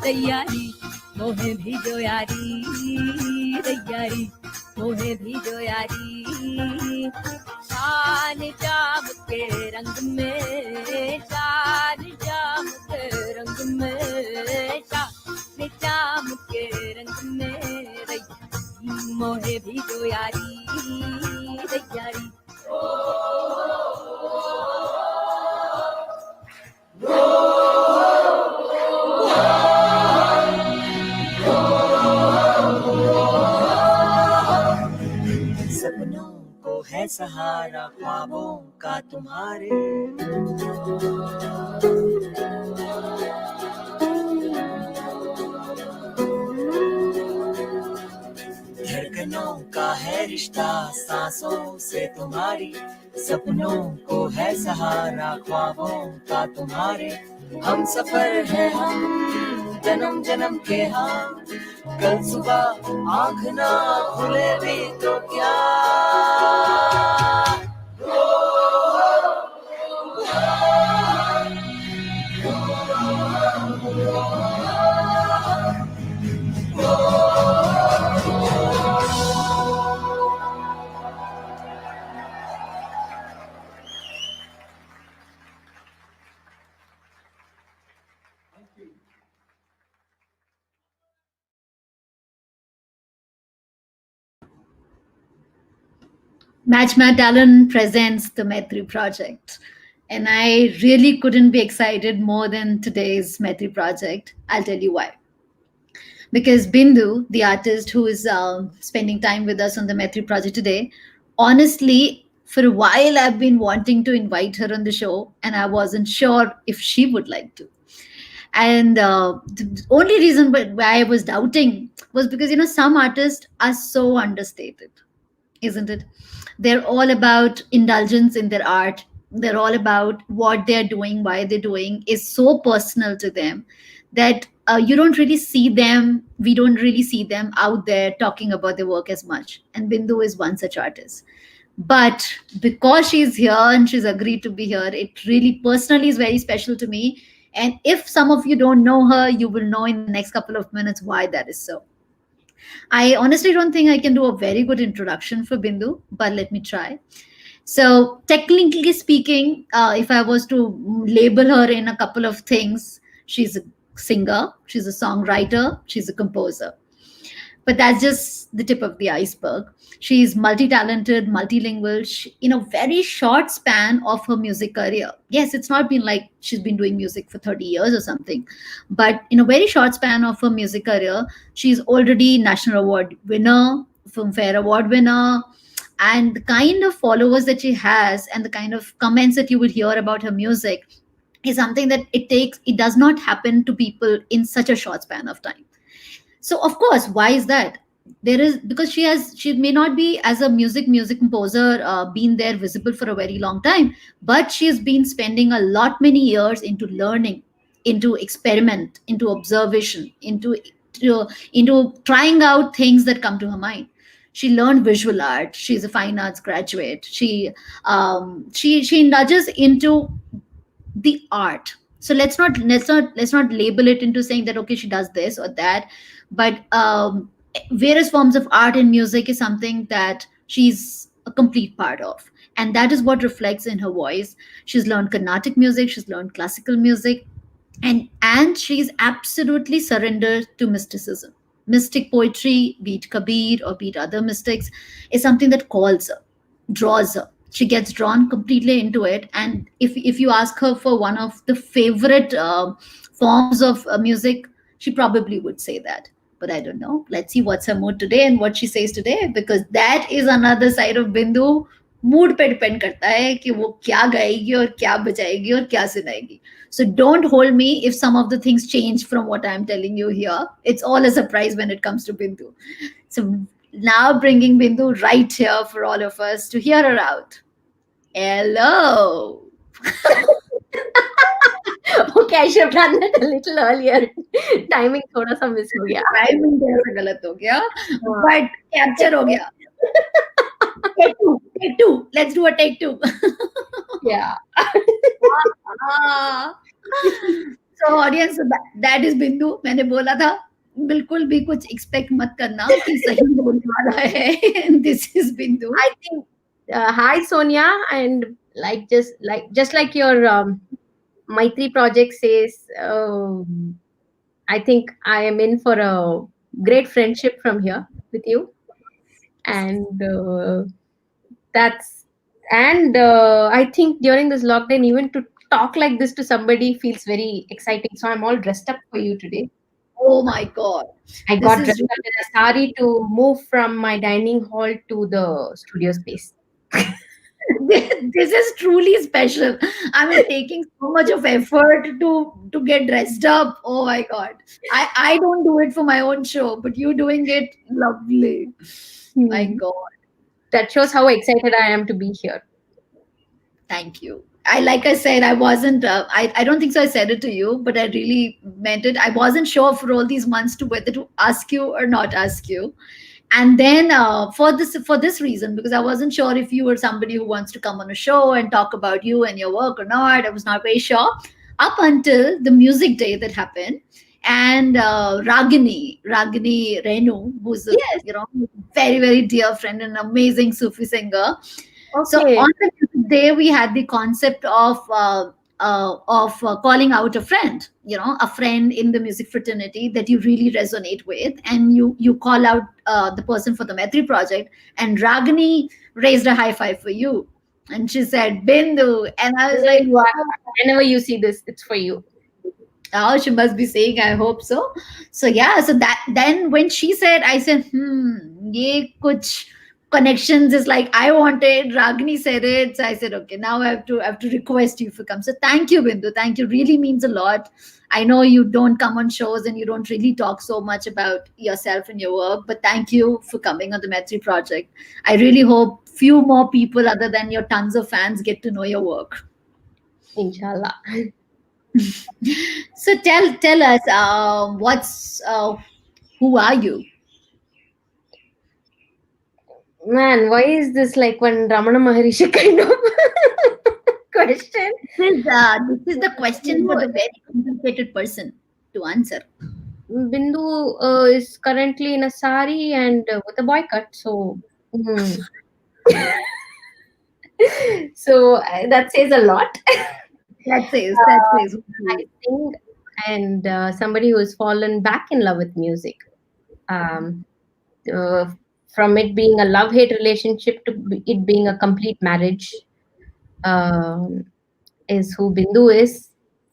तैयारी मोहे भी जो यारी, तैयारी मोहे भी जो यारी, शान जाम के रंग में, शान जाम के रंग में, शान जाम के रंग में, तैयारी मोहे भी जो यारी, तैयारी सपनों को है सहारा ख्वाबों का तुम्हारे, धड़कनों का है रिश्ता सांसों से तुम्हारी, सपनों को है सहारा ख्वाबों का तुम्हारे, हम सफर है हम जन्म जन्म के हम, कल सुबह आँख ना खुले भी तो क्या, Match My Talent presents the Maitri project. And I really couldn't be excited more than today's Maitri project. I'll tell you why. Because Bindu, the artist who is spending time with us on the Maitri project today, honestly, for a while I've been wanting to invite her on the show, and I wasn't sure if she would like to. And the only reason why I was doubting was because, some artists are so understated, isn't it? They're all about indulgence in their art. They're all about what they're doing, why they're doing is so personal to them that you don't really see them. We don't really see them out there talking about their work as much. And Bindu is one such artist. But because she's here and she's agreed to be here, it really personally is very special to me. And if some of you don't know her, you will know in the next couple of minutes why that is so. I honestly don't think I can do a very good introduction for Bindu, but let me try. So, technically speaking, if I was to label her in a couple of things, she's a singer, she's a songwriter, she's a composer. But that's just the tip of the iceberg. She's multi-talented, multilingual, in a very short span of her music career. Yes, it's not been like she's been doing music for 30 years or something, but in a very short span of her music career, she's already National Award winner, Filmfare Award winner, and the kind of followers that she has and the kind of comments that you would hear about her music is something that it does not happen to people in such a short span of time. So of course, why is that? There is because she may not be as a music composer been there visible for a very long time, but she has been spending a lot many years into learning, into experiment, into observation, into trying out things that come to her mind. She learned visual art. She's a fine arts graduate. She nudges into the art. So let's not label it into saying that okay, she does this or that, but various forms of art and music is something that she's a complete part of, and that is what reflects in her voice. She's learned Carnatic music, she's learned classical music, and she's absolutely surrendered to mysticism. Mystic poetry, be it Kabir or be it other mystics, is something that calls her, draws her. She gets drawn completely into it. And if you ask her for one of the favorite forms of music, she probably would say that. But I don't know. Let's see what's her mood today and what she says today, because that is another side of Bindu mood पे depend करता है कि वो क्या गाएगी और क्या बजाएगी और क्या सुनाएगी. So don't hold me if some of the things change from what I'm telling you here. It's all a surprise when it comes to Bindu. So now bringing Bindu right here for all of us to hear her out. Hello. Okay, I should have done that a little earlier. Timing थोड़ा सा miss हो गया. Timing थोड़ा सा गलत हो गया, but capture हो गया. Take two. Let's do a take two. Yeah. So audience, that is Bindu. मैंने बोला था बिल्कुल भी कुछ expect मत करना कि सही बोलने वाला है. This is Bindu. I think hi Sonia, and just like your Maitri project says, I think I am in for a great friendship from here with you, and I think during this lockdown, even to talk like this to somebody feels very exciting. So I'm all dressed up for you today. Oh my God. I got dressed up in a sari to move from my dining hall to the studio space. This is truly special. I mean, taking so much of effort to get dressed up. Oh my God. I don't do it for my own show, but you doing it lovely. My God. That shows how excited I am to be here. Thank you. Like I said, I wasn't, I don't think so I said it to you, but I really meant it. I wasn't sure for all these months to whether to ask you or not ask you. And then for this reason, because I wasn't sure if you were somebody who wants to come on a show and talk about you and your work or not. I was not very sure up until the music day that happened. And Ragini Renu, who's a very, very dear friend and amazing Sufi singer. Okay. So on the music day, we had the concept of calling out a friend, a friend in the music fraternity that you really resonate with, and you call out the person for the Maitri project. And Ragini raised a high five for you, and she said Bindu, and I was like, whenever you see this, it's for you. Oh, she must be saying, I hope so. So yeah, so that then when she said, I said, ye kuch connections is like I wanted. Ragini said it, so I said, okay, now I have to request you to come. So thank you, Bindu. Thank you. Really means a lot. I know you don't come on shows and you don't really talk so much about yourself and your work, but thank you for coming on the Maitri project. I really hope few more people other than your tons of fans get to know your work. Inshallah. So tell us who are you? Man, why is this like one Ramana Maharishi kind of question? This is the question for the very complicated person to answer. Bindu is currently in a sari and with a boy cut, so so that says a lot. That says. I think, and somebody who has fallen back in love with music. From it being a love-hate relationship to it being a complete marriage, is who Bindu is.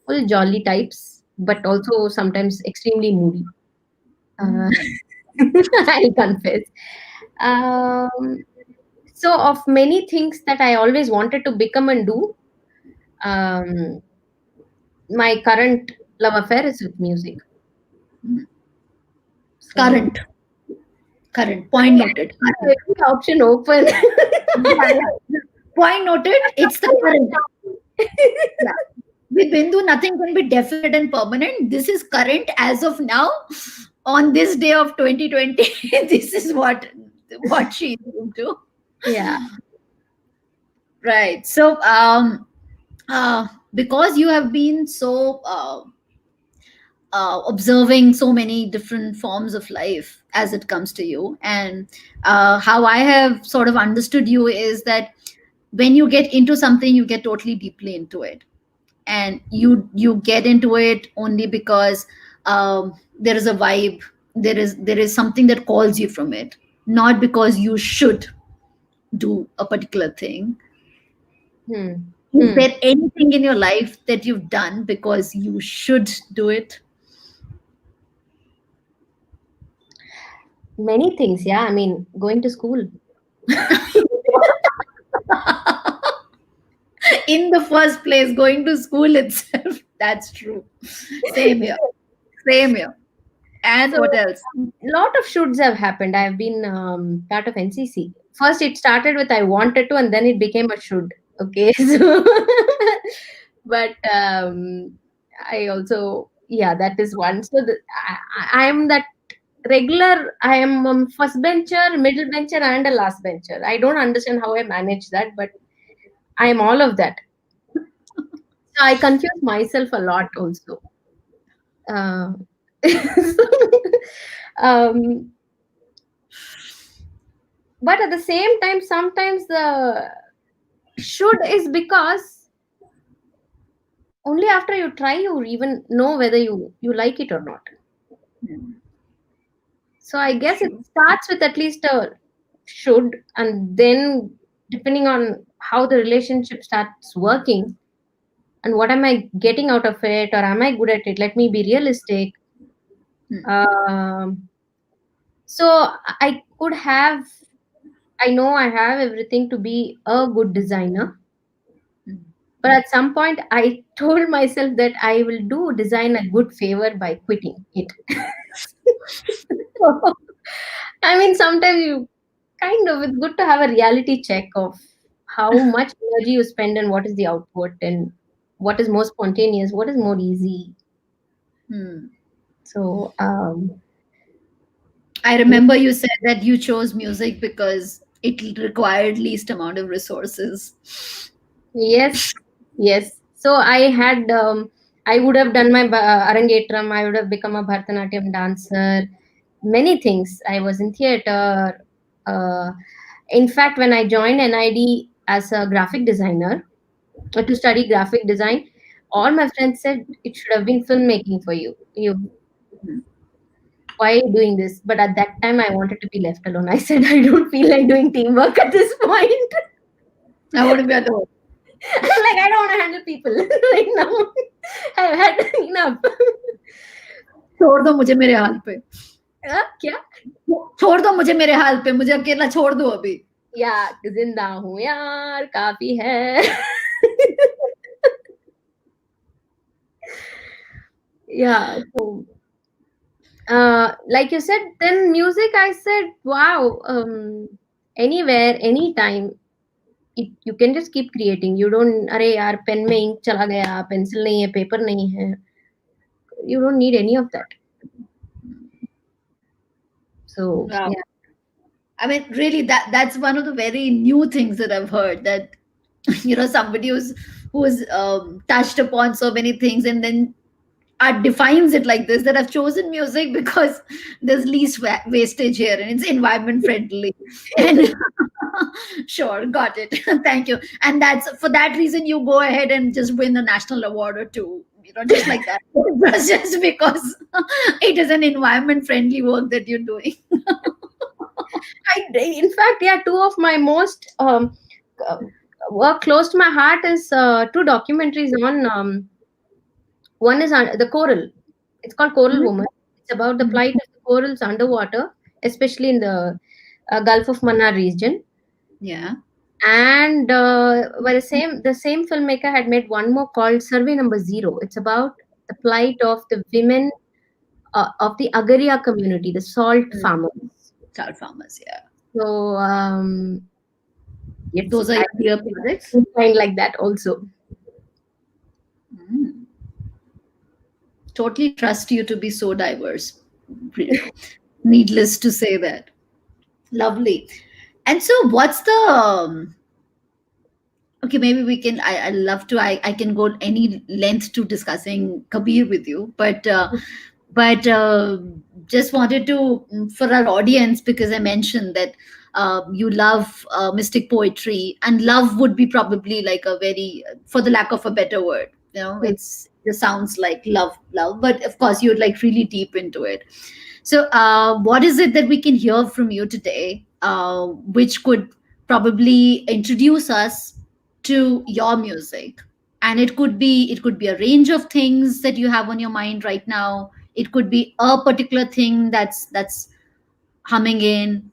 Full jolly types, but also sometimes extremely moody. I confess. So of many things that I always wanted to become and do, my current love affair is with music. So, current. Point noted. Every option open. Point noted. It's the current. Yeah. With Bindu, nothing can be definite and permanent. This is current as of now. On this day of 2020, this is what she's into. Yeah. Right. So, because you have been so observing so many different forms of life as it comes to you, and how I have sort of understood you is that when you get into something, you get totally deeply into it, and you get into it only because there is a vibe, there is something that calls you from it, not because you should do a particular thing. Is there anything in your life that you've done because you should do it? Many things, yeah. I mean, going to school. in the first place, going to school itself. That's true. Same here. Same here. And So what else? lot of shoots have happened. I've been part of NCC. First, it started with I wanted to, and then it became a should. Okay, so but I also, yeah, that is one. So I am that regular. I am first bencher, middle bencher, and a last bencher. I don't understand how I manage that, but I am all of that. So I confuse myself a lot also. Uh, um, but at the same time, sometimes the should is because only after you try you even know whether you like it or not. So I guess it starts with at least a should, and then depending on how the relationship starts working and what am I getting out of it, or am I good at it, let me be realistic. um, so I could have, I know I have everything to be a good designer, but at some point I told myself that I will do design a good favor by quitting it. So, I mean, sometimes you kind of, it's good to have a reality check of how much energy you spend and what is the output and what is more spontaneous, what is more easy. So I remember you said that you chose music because it required least amount of resources. yes, yes. So I had, I would have done my arangetram. I would have become a Bharatanatyam dancer. Many things. I was in theater. Uh, in fact, when I joined NID as a graphic designer to study graphic design, all my friends said it should have been filmmaking for you. Why are you doing this? But at that time, I wanted to be left alone. I said, I don't feel like doing teamwork at this point. I want to be alone. Like, I don't want to handle people right now. I've had enough. छोड़ दो मुझे मेरे हाल पे. क्या? छोड़ दो मुझे मेरे हाल पे, मुझे अकेला छोड़ दो अभी. या जिंदा हूँ यार, काफी है. Yeah. So, like you said, then music, I said, wow, anywhere, anytime, you can just keep creating. You don't, अरे यार पेन में इंक चला गया, पेंसिल नहीं है, पेपर नहीं है. You don't need any of that. So Wow. yeah. I mean, really, that's one of the very new things that I've heard, that somebody who's touched upon so many things and then defines it like this, that I've chosen music because there's least wastage here and it's environment friendly. And sure, got it. Thank you. And that's for that reason you go ahead and just win a national award or two, just like that. Just because it is an environment friendly work that you're doing. In fact, yeah, two of my most work close to my heart is two documentaries on. One is the coral. It's called Coral Woman. It's about the plight of the corals underwater, especially in the Gulf of Mannar region. Yeah. And by the same filmmaker had made one more called Survey Number 0. It's about the plight of the women of the Agaria community, the salt farmers. Salt farmers, yeah. So yes, those are your dear projects. Find like that also. Totally trust you to be so diverse. Needless to say that. Lovely. And so what's the okay, maybe we can, I love to, I can go any length to discussing Kabir with you, but just wanted to, for our audience, because I mentioned that you love mystic poetry, and love would be probably like a very, for the lack of a better word, it sounds like love, but of course you're like really deep into it. So what is it that we can hear from you today, which could probably introduce us to your music? And it could be a range of things that you have on your mind right now. It could be a particular thing that's humming in.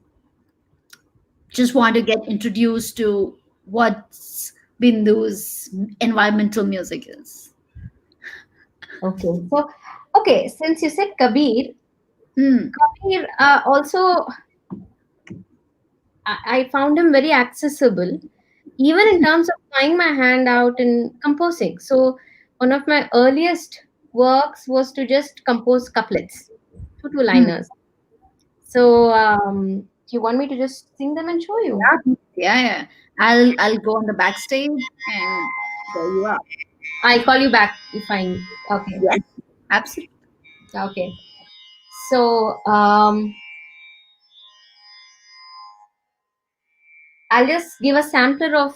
Just want to get introduced to what's Bindu's environmental music is. Okay. So, okay, since you said Kabir, Kabir also, I found him very accessible, even in terms of trying my hand out in composing. So, one of my earliest works was to just compose couplets, two Hmm. liners. So, do you want me to just sing them and show you? Yeah. I'll go on the backstage and there you are. I'll call you back if I. Okay. Yeah, absolutely. Okay. So, I'll just give a sampler of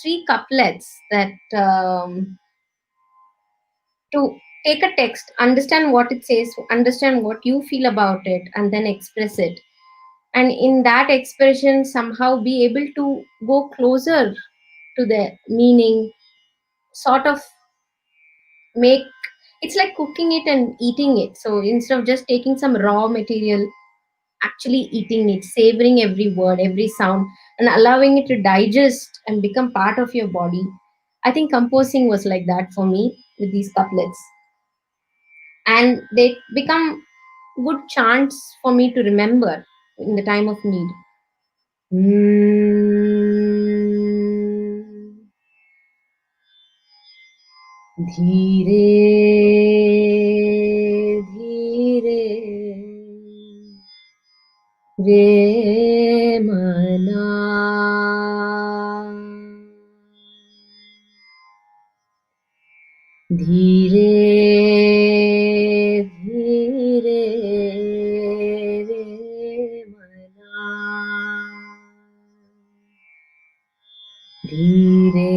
three couplets that to take a text, understand what it says, understand what you feel about it, and then express it. And in that expression, somehow be able to go closer to the meaning, sort of make it's like cooking it and eating it. So instead of just taking some raw material, actually eating it, savoring every word, every sound, and allowing it to digest and become part of your body. I think composing was like that for me with these couplets. And they become good chants for me to remember in the time of need. धीरे धीरे रे मना धीरे धीरे रे मना धीरे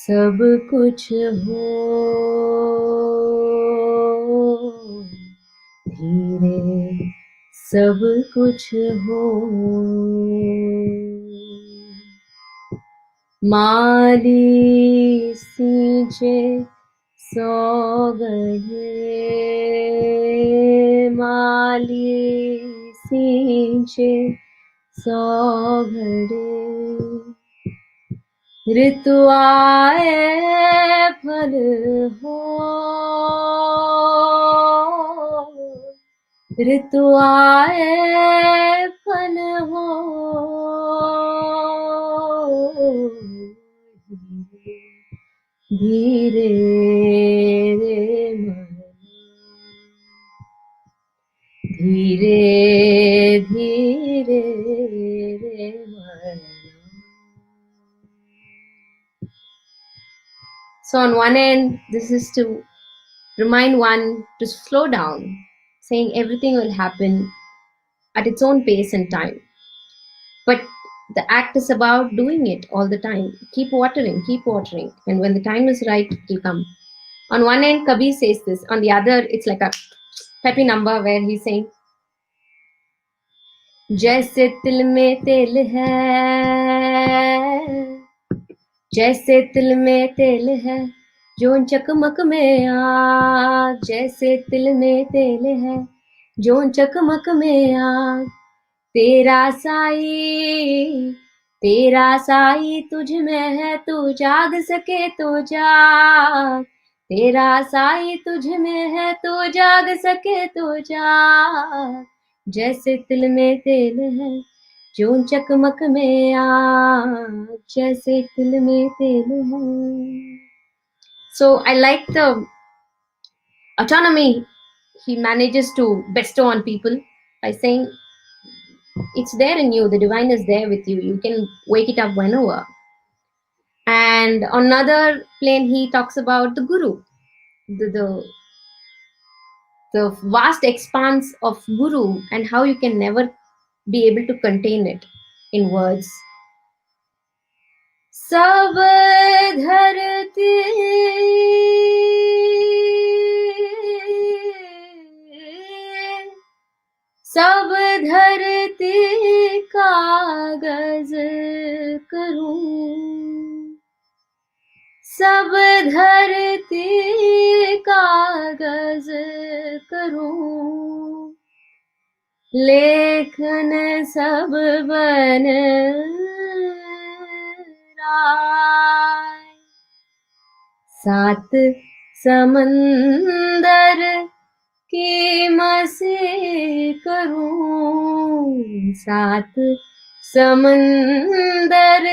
सब कुछ हो धीरे सब कुछ हो माली सींचे सौगंधे माली सींचे सौगंधे ऋतु आए फल हो ऋतु आए फल हो धीरे रे मना धीरे धीरे रे मना. So on one end, this is to remind one to slow down, saying everything will happen at its own pace and time. But the act is about doing it all the time. Keep watering. And when the time is right, it will come. On one end, Kabir says this. On the other, it's like a peppy number where he's saying, जैसे तिल में तेल है जैसे तिल में तेल है जो चकमक में आग जैसे तिल में तेल है जो चकमक में आग तेरा साई तुझ में है तू जाग सके तो जाग तेरा साई तुझ में है तू जाग सके तो जाग जैसे तिल में तेल है जो चकमक में आग जैसे तिल में तेल है. So I like the autonomy he manages to bestow on people by saying it's there in you, the divine is there with you, you can wake it up whenever. And on another plane he talks about the guru, the vast expanse of guru and how you can never be able to contain it in words. सब धरती सब धरती कागज करूं सब धरती कागज करूं लेखन सब बन राय सात समंदर की मसे करूं, सात समंदर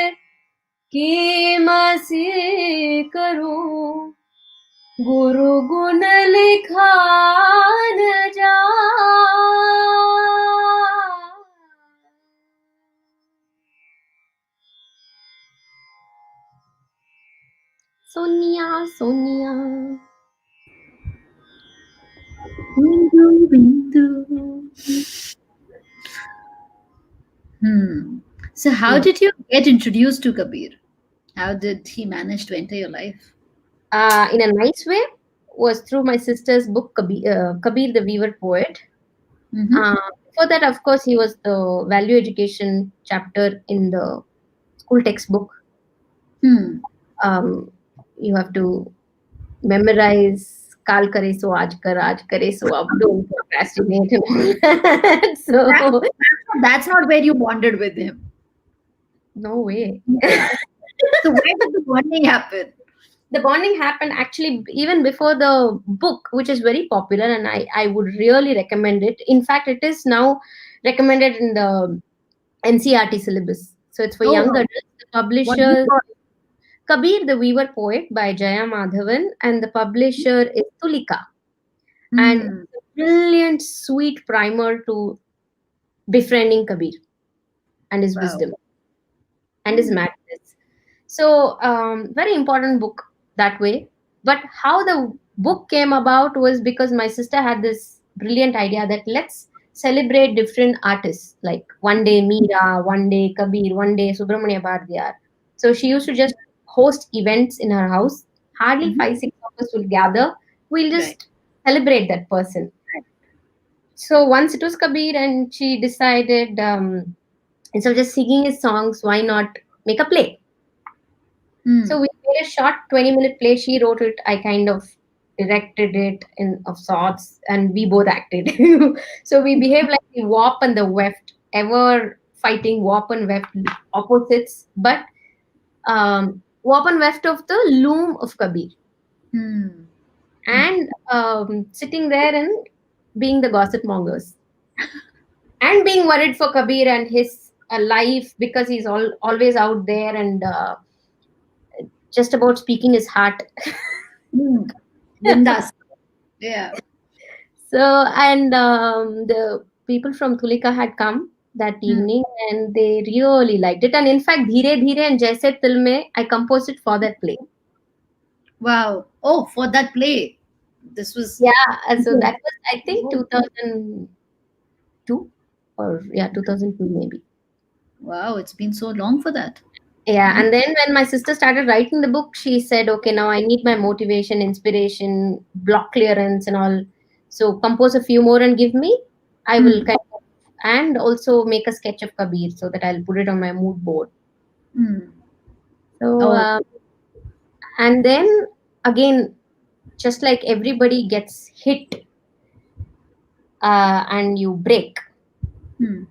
की मसे करूं, गुरु गुण लिखा न जा। Sonia Sonia Bindu, Bindu. So, how did you get introduced to Kabir? How did he manage to enter your life? in a nice way was through my sister's book Kabir the Weaver Poet. Mm-hmm. Before that, of course, he was the value education chapter in the school textbook. Hmm. You have to memorize Kal kare so aaj kare so ab, don't procrastinate and all that. So That's not where you bonded with him. no way. So, where did the bonding happen? The bonding happened actually even before the book, which is very popular, and I would really recommend it. In fact, it is now recommended in the NCRT syllabus. So it's for Oh, young wow. adults. The What do you publisher call it? Kabir the Weaver Poet by Jaya Madhavan, and the publisher is Tulika. And Hmm. it's a brilliant, sweet primer to befriending Kabir and his Wow. wisdom and his madness. So, very important book that way. But how the book came about was because my sister had this brilliant idea that let's celebrate different artists. Like one day Meera, one day Kabir, one day Subramania Bharadiyar. So she used to just host events in her house. Hardly Mhm. 5, 6 of us will gather. We'll Right. just celebrate that person. So once it was Kabir, and she decided instead of just singing his songs, why not make a play? Hmm. So we made a short 20-minute play. She wrote it. I kind of directed it in of sorts, and we both acted. So we behaved like the warp and the weft, ever fighting warp and weft opposites, but warp and weft of the loom of Kabir, Hmm. and sitting there and being the gossip mongers, and being worried for Kabir and his life, because he's always out there and just about speaking his heart. Hmm. Bindas. Yeah. So, and the people from Tulika had come that evening, and they really liked it. And in fact, Dheere Dheere and Jaise Til Mein, I composed it for that play. Wow. Oh, for that play. This was. Yeah, and so that was, I think, 2002, or yeah, 2002 maybe. Wow, it's been so long for that. Yeah, and then when my sister started writing the book, she said, okay, now I need my motivation, inspiration, block clearance, and all. So compose a few more and give me. I will Hmm. kind of, and also make a sketch of Kabir so that I'll put it on my mood board. Hmm. So, Oh. and then again, just like everybody gets hit and you break, Hmm.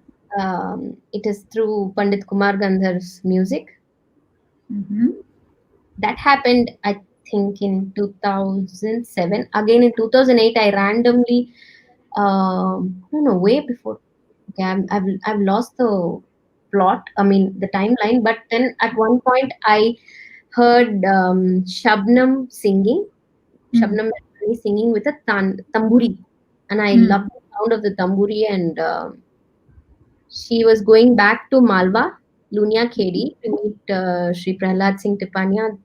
it is through Pandit Kumar Gandhar's music. Mm-hmm. That happened, I think, in 2007. Again, in 2008, I randomly, no, no, way before. Okay, I've lost the plot. I mean, the timeline. But then at one point, I heard Shabnam singing, Hmm. Shabnam Narayanaswamy singing with a tamburi, and I Hmm. loved the sound of the tamburi. And she was going back to Malwa, Lunia Khedi, to meet Sri Prahlad Singh Tipania.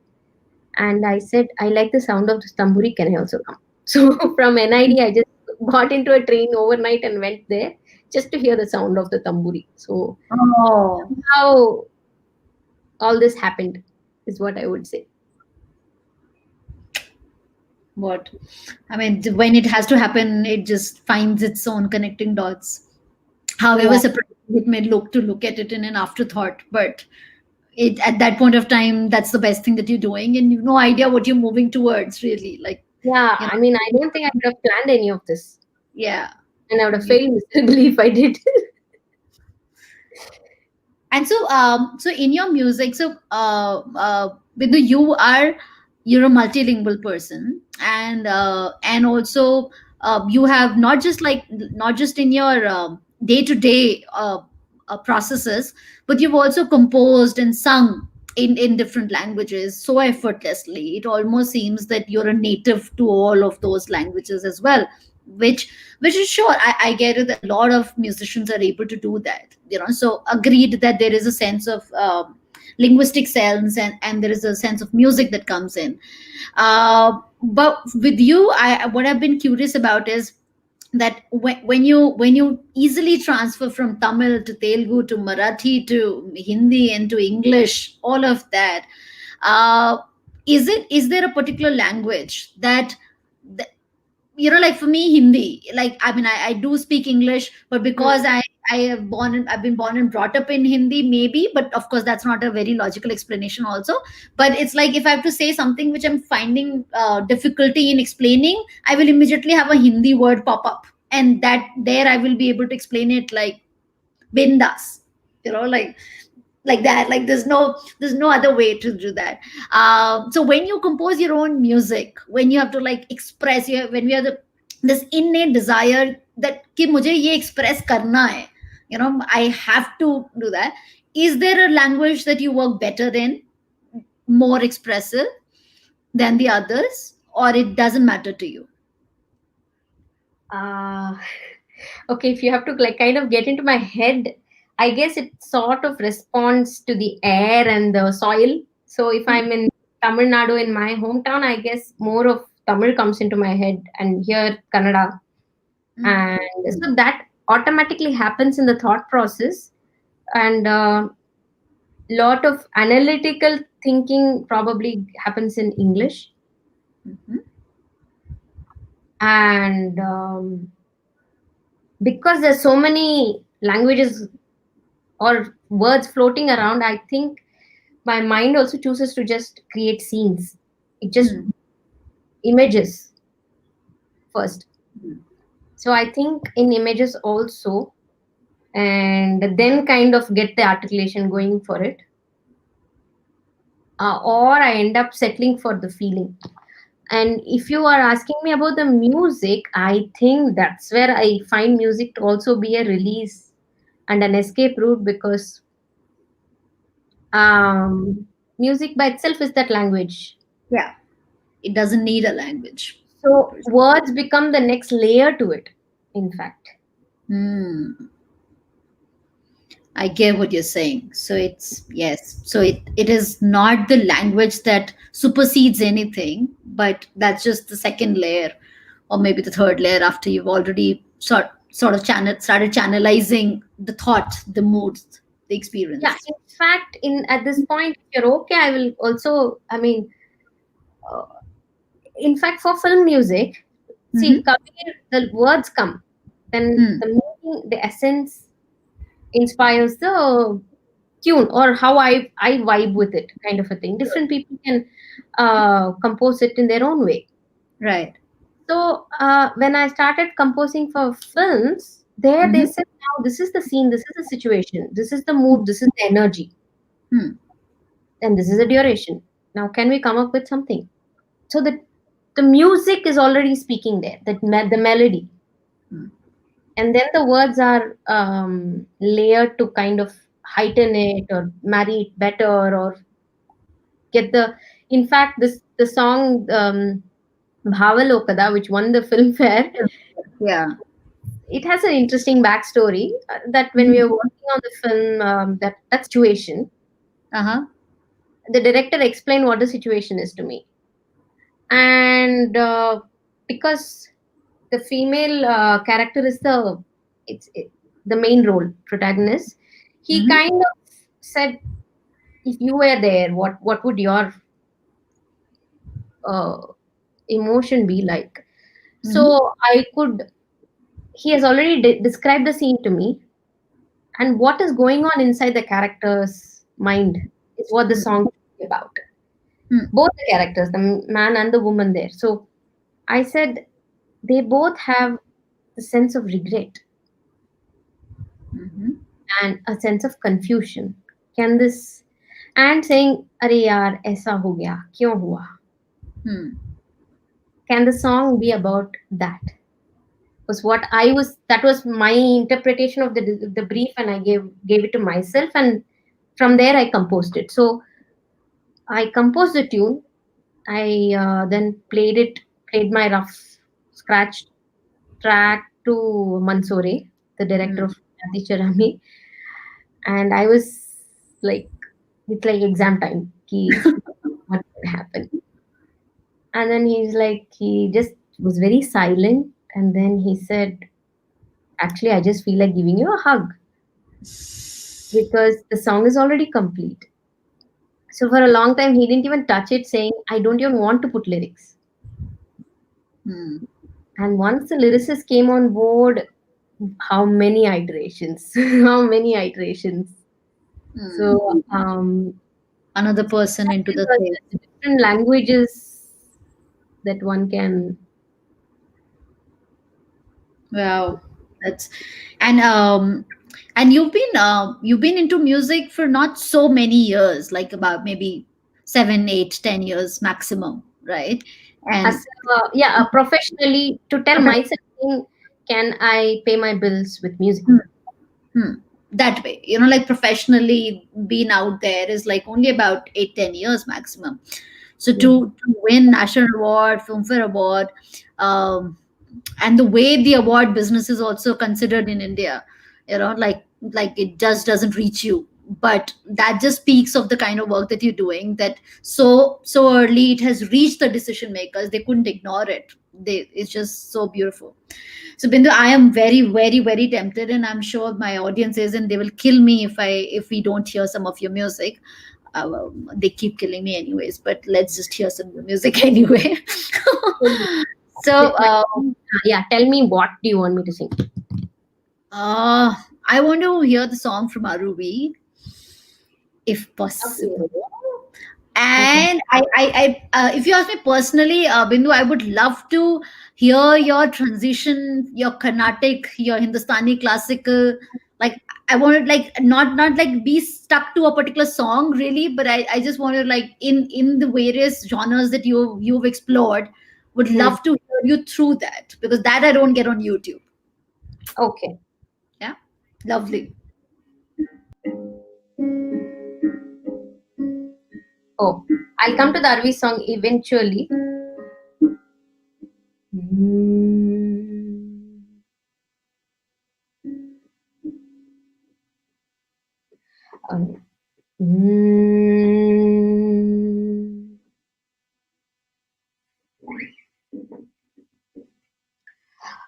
And I said, I like the sound of the tamburi. Can I also come? So from NID, I just got into a train overnight and went there just to hear the sound of the tamburi. So Oh. how all this happened is what I would say. What? I mean, when it has to happen, it just finds its own connecting dots. However Yeah. surprising it may look at it in an afterthought, but it at that point of time, that's the best thing that you're doing, and you've no idea what you're moving towards, really. Like, Yeah. you know, I mean, I don't think I could have planned any of this. yeah. And I would have failed miserably if I did. And so in your music, so Bindu, you're a multilingual person, and also you have not just in your day to day processes, but you've also composed and sung in different languages so effortlessly. It almost seems that you're a native to all of those languages as well, which is sure, I get it that a lot of musicians are able to do that, so agreed that there is a sense of linguistic sense, and there is a sense of music that comes in. But with you, what I've been curious about is that when you easily transfer from Tamil to Telugu to Marathi to Hindi and to English, all of that, uh, is there a particular language that like for me, Hindi, like, I mean, I do speak English, but because I've been born and brought up in Hindi, maybe, but of course that's not a very logical explanation also. But it's like, if I have to say something which I'm finding difficulty in explaining, I will immediately have a Hindi word pop up, and that there I will be able to explain it like bindas, like that. Like, there's no other way to do that. So when you compose your own music, when you have to like express, when we have this innate desire that कि मुझे ये express करना है, I have to do that. Is there a language that you work better in, more expressive than the others, or it doesn't matter to you? Okay, if you have to like kind of get into my head, I guess it sort of responds to the air and the soil. So if I'm in Tamil Nadu, in my hometown, I guess more of Tamil comes into my head, and here Kannada. And so that automatically happens in the thought process, and lot of analytical thinking probably happens in English. And because there's so many languages or words floating around, I think my mind also chooses to just create scenes. It just images first. So I think in images also, and then kind of get the articulation going for it. Or I end up settling for the feeling. And if you are asking me about the music, I think that's where I find music to also be a release and an escape route, because music by itself is that language. Yeah, it doesn't need a language. So words become the next layer to it, in fact. I get what you're saying. So so it is not the language that supersedes anything, but that's just the second layer, or maybe the third layer, after you've already sort of started channelizing the thought, the moods, the experience. Yeah, in fact, at this point, if you're okay, I will also, I mean, in fact, for film music, see, Kabir, the words come, then the meaning, the essence inspires the tune, or how I vibe with it, kind of a thing. Different people can compose it in their own way. Right. So when I started composing for films, they said, now this is the scene, this is the situation, this is the mood, this is the energy, and this is the duration. Now can we come up with something? So the music is already speaking there, the melody. And then the words are layered to kind of heighten it or marry it better, or get the. In fact, the song Bhavalokada, which won the Filmfare, Yeah, it has an interesting backstory. That when we were working on the film, that situation, the director explained what the situation is to me, and because the female character is the main role protagonist, he kind of said, if you were there, what would your emotion be like? So he has already described the scene to me, and what is going on inside the character's mind is what the song is about. Both the characters, the man and the woman there. So I said, they both have a sense of regret and a sense of confusion. And saying, "Arey yaar, aisa ho gaya, kyun hua?" Can the song be about that? Was what I was. That was my interpretation of the brief, and I gave it to myself, and from there I composed it. So I composed the tune. I then played my rough scratch track to Mansoori, the director of Nathicharami, and I was like, it's like exam time. What would happen? And then he just was very silent, and then he said, "Actually, I just feel like giving you a hug because the song is already complete." So for a long time, he didn't even touch it, saying, "I don't even want to put lyrics." And once the lyricist came on board, how many iterations? How many iterations? So Another person into the thing. different languages that one can. Wow, that's and you've been into music for not so many years, like about maybe 7, 8, 10 years maximum, right? And Professionally, to tell myself, can I pay my bills with music? that way, you know, like professionally being out there is like only about 8, 10 years maximum. So to win National Award, Filmfare Award, and the way the award business is also considered in India, you know, like it just doesn't reach you. But that just speaks of the kind of work that you're doing, that so early it has reached the decision makers. They couldn't ignore it. It's just so beautiful. So Bindu, I am very, very, very tempted, and I'm sure my audience is, and they will kill me if we don't hear some of your music. Well, they keep killing me anyways, but let's just hear some music anyway. So tell me, what do you want me to sing? I want to hear the song from Aruvi, if possible. Okay. And if you ask me personally, Bindu, I would love to hear your transition, your Carnatic, your Hindustani classical. Like I wanted, like not like be stuck to a particular song really, but I just wanted, like in the various genres that you've explored, would love to hear you through that, because that I don't get on YouTube. Okay. Yeah, lovely. Oh, I'll come to the Arvi song eventually.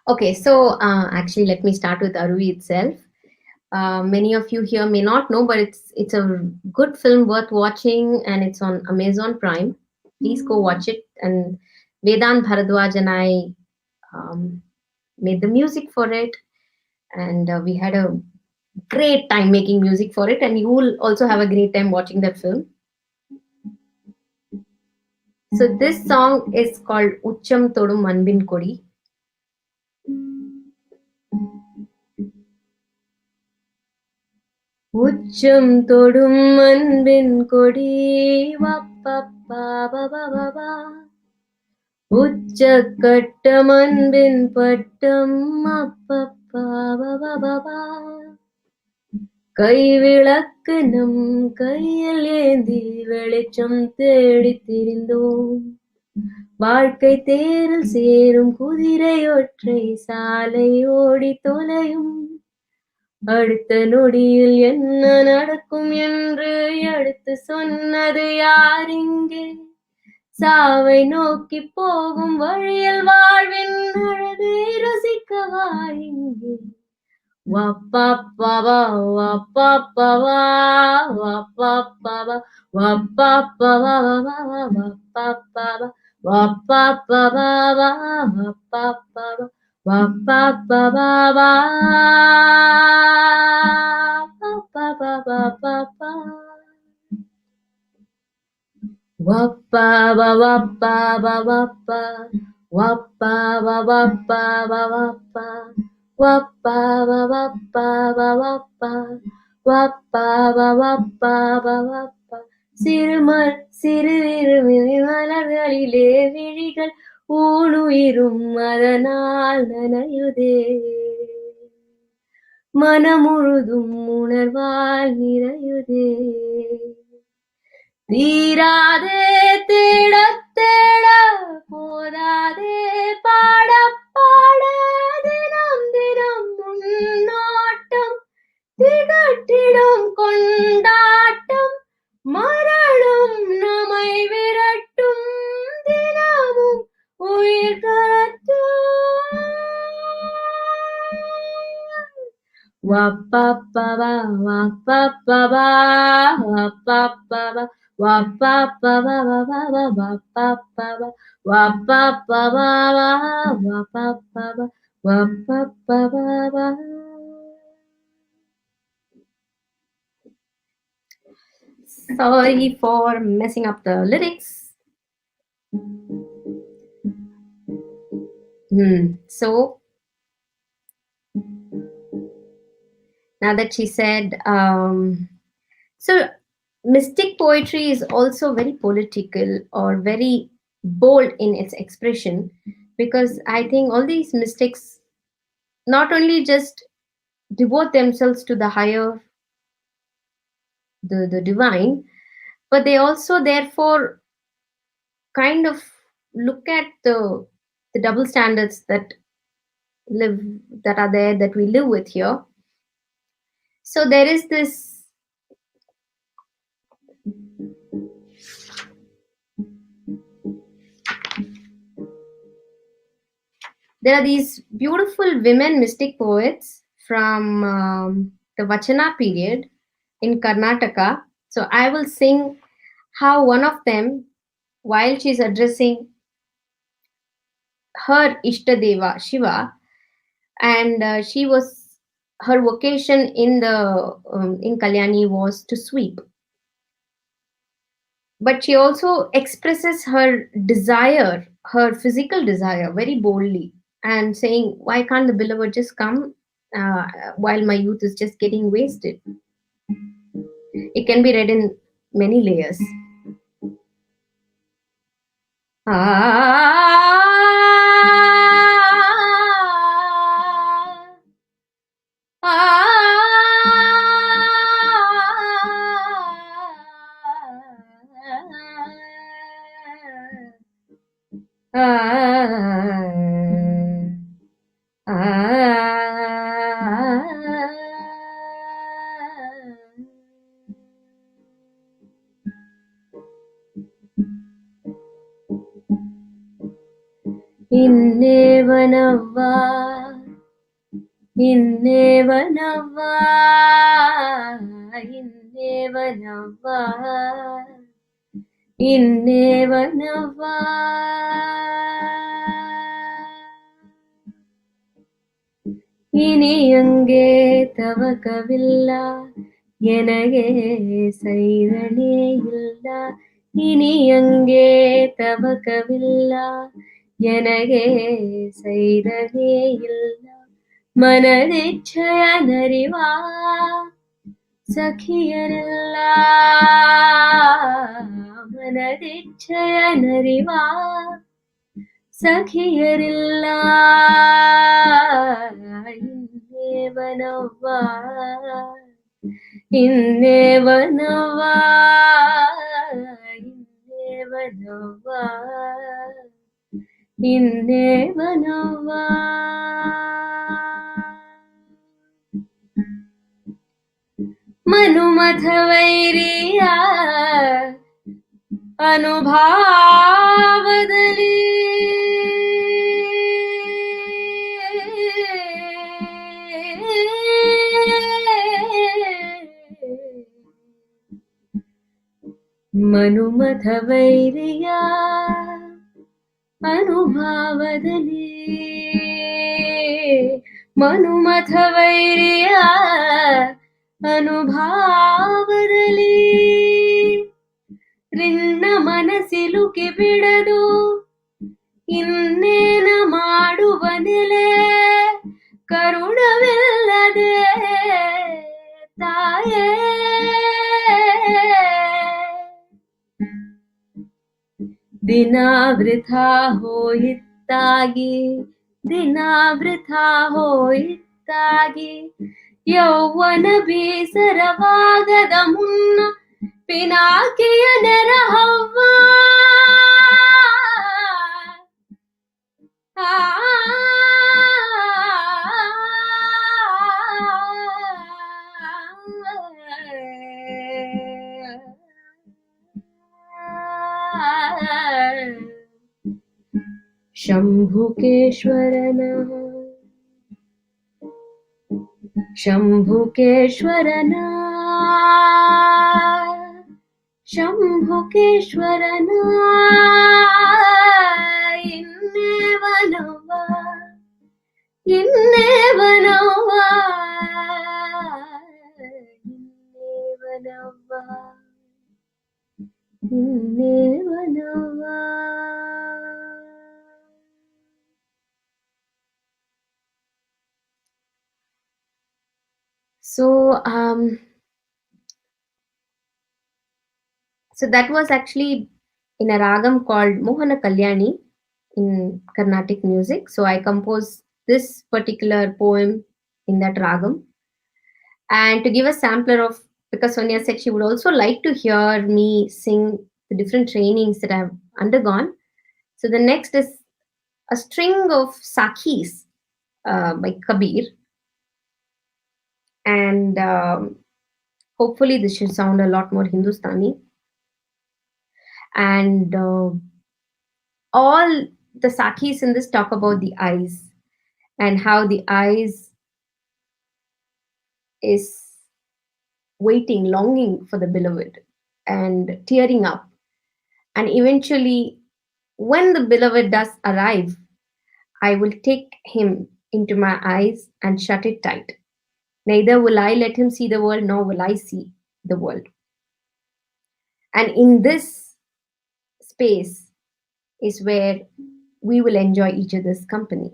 Okay, so actually, let me start with Aruvi itself. Many of you here may not know, but it's a good film worth watching, and it's on Amazon Prime. Please go watch it. And Vedant Bharadwaj and I made the music for it, and we had a great time making music for it, and you will also have a great time watching that film. So this song is called Ucham Todum Anbin Kodi. உச்சம் தொடும் அன்பின் கொடி வப்பப்பா பபபபா உச்சக்கட்டம் அன்பின் பட்டம் அப்பப்பா பபபபா கைவிளக்கு நம் கையில் ஏந்தி வெளிச்சம் தேடி திரிந்தோம் வாழ்க்கை தேரில் சேரும் குதிரை ஒற்றை சாலை ஓடி தொலையும் அடுத்த நொடியில் என்ன நடக்கும் என்று எடுத்து சொன்னது யார் இங்கே சாவை நோக்கி போகும் வழியில் வாழ்வின் அழகை ருசிக்கவா இங்கே வப்பப்பவா வப்பப்பவா வப்பப்பவா வப்பப்பவா வப்பப்பவா வப்பப்பவா வப்பப்பவா வப்பப்பவா மலர்களிலே விழிகள் ஊனுயிரும் அதனால் நனையுதே. மனமுழுதும் உணர்வால் நிறையுதே. தீராதே தேட தேட போதாதே பாட பாட தினம் தினம் முன்னாட்டம் திகட்டிடும் கொண்டாட்டம் மரணம் நம்மை விரட்டும் தினமும் உயிர் கரட்டும். வப்பப்பவா வப்பப்பவா வப்பப்பவா வப்பப்பவா வப்பப்பவா வப்பப்பவா வப்பப்பவா வப்பப்பவா. Sorry for messing up the lyrics. So now that she said, so mystic poetry is also very political or very bold in its expression, because I think all these mystics not only just devote themselves to the higher, the divine, but they also therefore kind of look at the double standards that are there, that we live with here. So there is this there are these beautiful women mystic poets from the Vachana period in Karnataka. So I will sing how one of them, while she's addressing her Ishtadeva Shiva, and her vocation in Kalyani was to sweep, but she also expresses her desire, her physical desire, very boldly, and saying, why can't the beloved just come while my youth is just getting wasted? It can be read in many layers. ಇನ್ನೇವನವ್ವಾ ಇನ್ನೇವನವ್ವಾ ಇನ್ನೇವನವ್ವಾ ಇನ್ನೇವನವ್ವಾ இனியங்கே தவக்கவில்ல எனகே சைரணே இல்ல இனியங்கே தவக்கவில்ல எனகே சைரணே இல்ல ಮನದಿಚ್ಛಯ ನರಿವಾ ಸಖಿಯರಿಲ್ಲ ಮನದಿಚ್ಛಯ ನರಿವಾ ಸಖಿಯರಿಲ್ಲ ಇನ್ನೇವನವ್ವ ಇನ್ನೇವನವ್ವ ಇನ್ನೇವನವ್ವ ಇನ್ನೇವನವ್ವ ಮನುಮಥ ವೈರಿಯ ಅನುಭಾವದಲ್ಲಿ ಮನುಮಥ ವೈರಿಯ ಅನುಭಾವದಲ್ಲಿ ಮನುಮಥ ವೈರಿಯ ಅನುಭಾವದಲ್ಲಿ Rinnah ಮನಸ್ಸಿಲುಕಿ ಬಿಡದು ಇನ್ನೇನ ಮಾಡುವ ನೆಲೆ ಕರುಣವಿಲ್ಲದೆ ತಾಯೇ ದಿನ ವೃಥಾ ಹೋಯಿತ್ತಾಗಿ, ದಿನ ವೃಥಾ ಹೋಯಿತ್ತಾಗಿ, ಯೌವನ ಬೇಸರವಾಗದ ಮುನ್ನ ಪಿನಾಕಿಯ ನೆರಹವ್ವ. ಶಂಭುಕೇಶ್ವರನ ಶಂಭುಕೇಶ್ವರನ ಶಂಭುಕೇಶ್ವರನ ಇನ್ನೇವನವ್ವ ಇನ್ನೇವನವ್ವ ಇನ್ನೇವನವ್ವ ಇನ್ನೇವನವ್ವ. So that was actually in a ragam called Mohana Kalyani in Carnatic music. So I composed this particular poem in that ragam. And to give a sampler of, because Sonia said she would also like to hear me sing the different trainings that I've undergone. So the next is a string of Sakhis by Kabir. And hopefully this should sound a lot more Hindustani. And all the Sakhis in this talk about the eyes and how the eyes is waiting, longing for the beloved and tearing up. And eventually, when the beloved does arrive, I will take him into my eyes and shut it tight. Neither will I let him see the world, nor will I see the world. And in this space is where we will enjoy each other's company.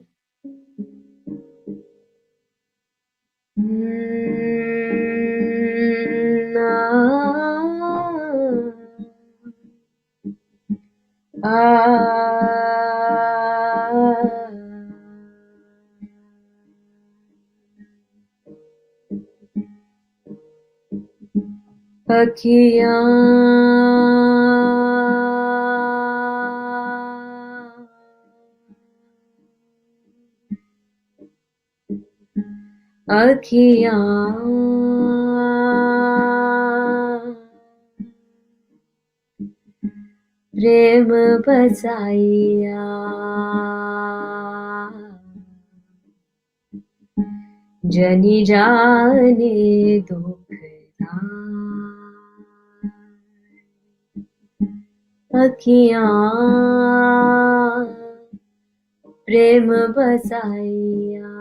अखियाँ अखियाँ प्रेम बसाइया जनी जाने दुखदा अखियाँ प्रेम बसाइया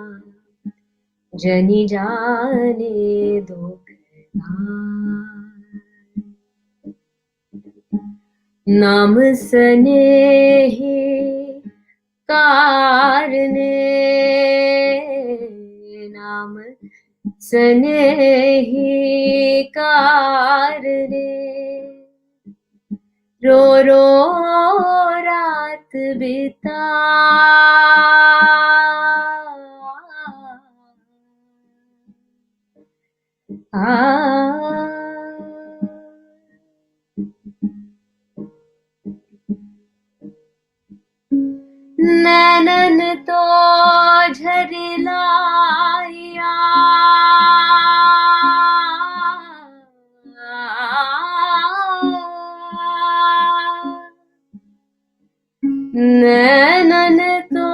जनी जाने दुखदा नाम स्नेही कारने नाम स्नेही कारने रो रो रात बिता नैनन तो झरिलाया नैनन तो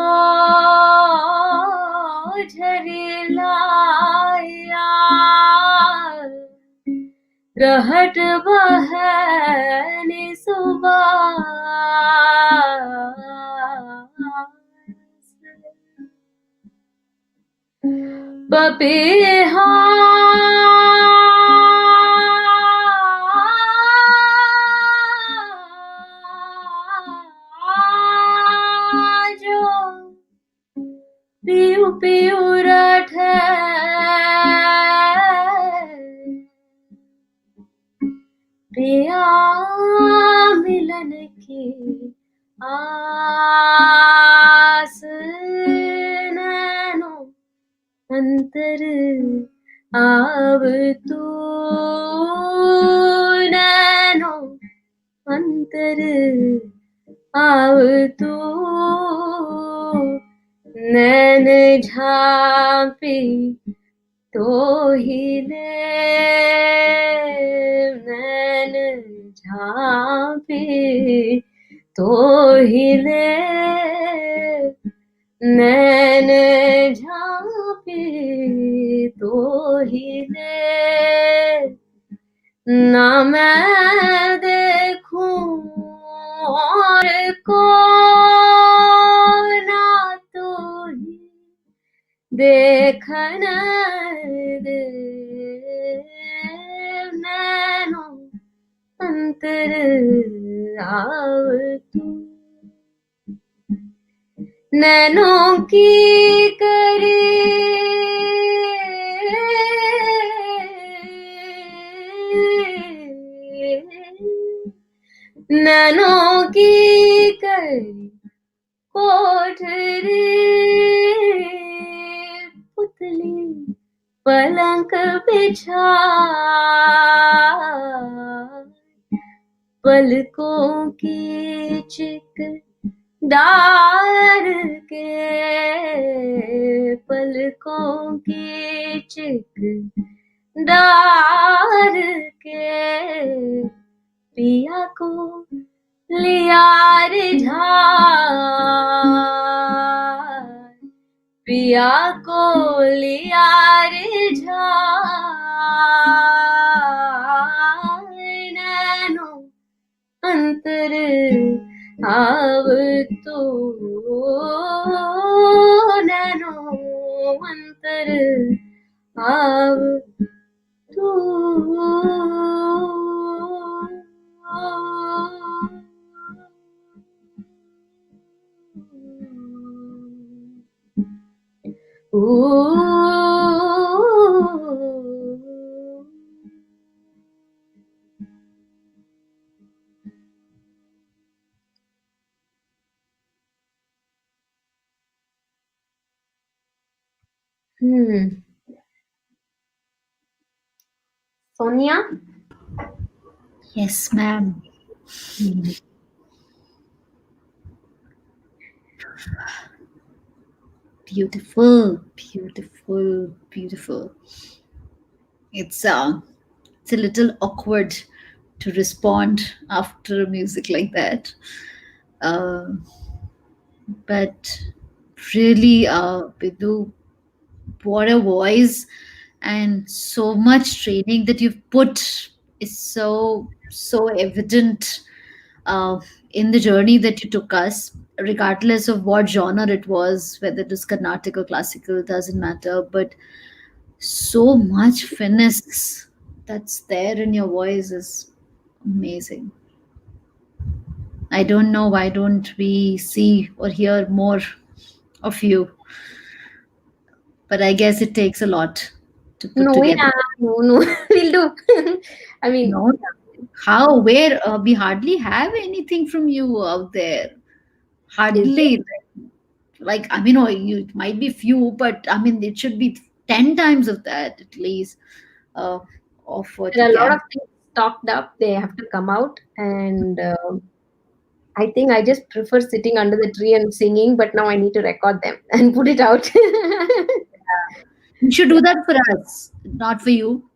झरिलाया रहट बहने सुबह पपीहा जो पियू पियू रटे प्रिया मिलन की आस नैनो अंतर आव तू नैनो अंतर आव तू नैन झांपी तो हिले नैन झांपी तो हिले नैन झांपी तो हिले ना मैं देखूं और को ना तो ही देखन दे नैनो अंतर आव तू नैनों की करे नैनों की करे कोठरी पुतली पलंग बिछा पलकों की चिक डार के पलकों की चिक डार के पिया को लिया रे झार पिया को लिया रे झार नैनो अंतर आव तू नैनो अंतर आव तू Sonia? Yes, ma'am. Beautiful, beautiful, beautiful. It's a little awkward to respond after music like that. Uh, but really, Bidhu, what a voice, and so much training that you've put is so evident uh, in the journey that you took us, regardless of what genre it was, whether it was Carnatic or classical, doesn't matter. But so much finesse that's there in your voice is amazing. I don't know why don't we see or hear more of you, but I guess it takes a lot to put No, together. yeah, no, we'll do. I mean, No, how? Where? We hardly have anything from you out there. is it? Hardly. Like, I mean, oh, you it might be few, but I mean, it should be 10 times of that at least, uh, of what There you are a lot can. of things stocked up. They have to come out, and I think I just prefer sitting under the tree and singing. But now I need to record them and put it out. You should do that for us, not for you.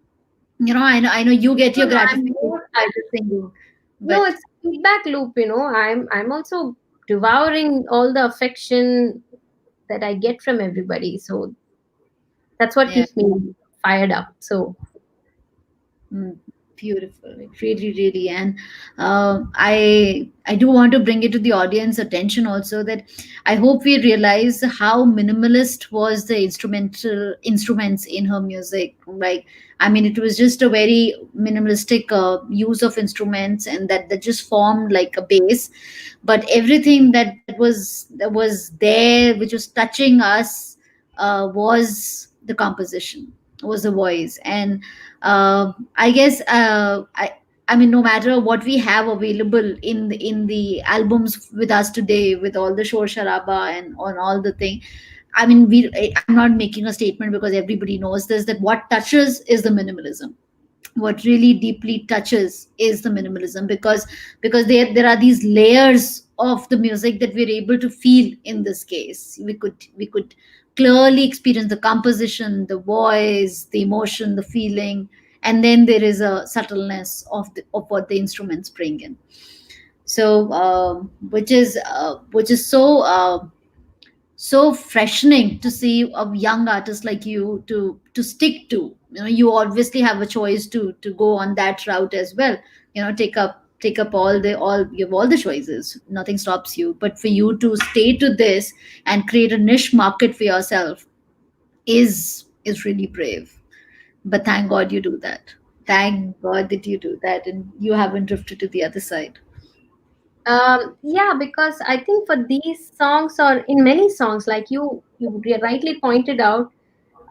You know, I know you get No, your no, I'm gratification more. by just singing, No, but it's feedback loop. I'm also devouring all the affection that I get from everybody. So that's what yeah. keeps me fired up. So Mm, beautiful, like really, really, and I do want to bring it to the audience attention also that I hope we realize how minimalist was the instruments in her music. Like, I mean, it was just a very minimalistic use of instruments, and that just formed like a base. But everything that was there, which was touching us, was the composition, was the voice, and I guess I mean, no matter what we have available in the albums with us today, with all the shor sharaba and on all the thing. I mean, I'm not making a statement because everybody knows this, that what touches is the minimalism. What really deeply touches is the minimalism, because there are these layers of the music that we're able to feel. In this case, we could clearly experience the composition, the voice, the emotion, the feeling, and then there is a subtleness of what the instruments bring in. So which is so freshening to see a young artist like you to stick to. You obviously have a choice to go on that route as well. Take up all you have all the choices, nothing stops you, but for you to stay to this and create a niche market for yourself is really brave. But thank God you do that. Thank God that you do that and you haven't drifted to the other side. Yeah, because I think for these songs, or in many songs, like you rightly pointed out,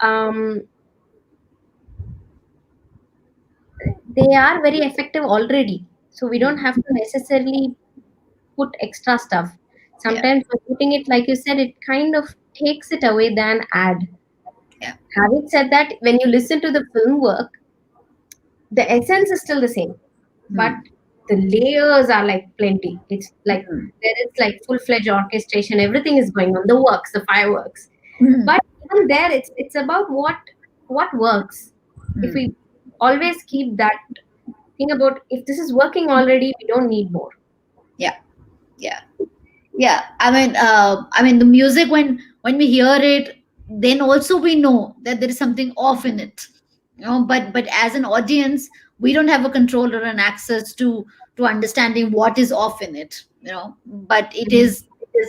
um, they are very effective already. So we don't have to necessarily put extra stuff. Yeah. Sometimes by putting it, like you said, it kind of takes it away than add. Yeah. Having said that, when you listen to the film work, the essence is still the same, but Hmm. the layers are like plenty. It's like Hmm. there is like full-fledged orchestration, everything is going on, the works, the fireworks. Hmm. But even there, it's about what works. If Hmm. we always keep that thing about, if this is working already, we don't need more. Yeah. Yeah. Yeah. I mean the music, when we hear it, then also we know that there is something off in it. But as an audience, we don't have a control or an access to understanding what is off in it. But it is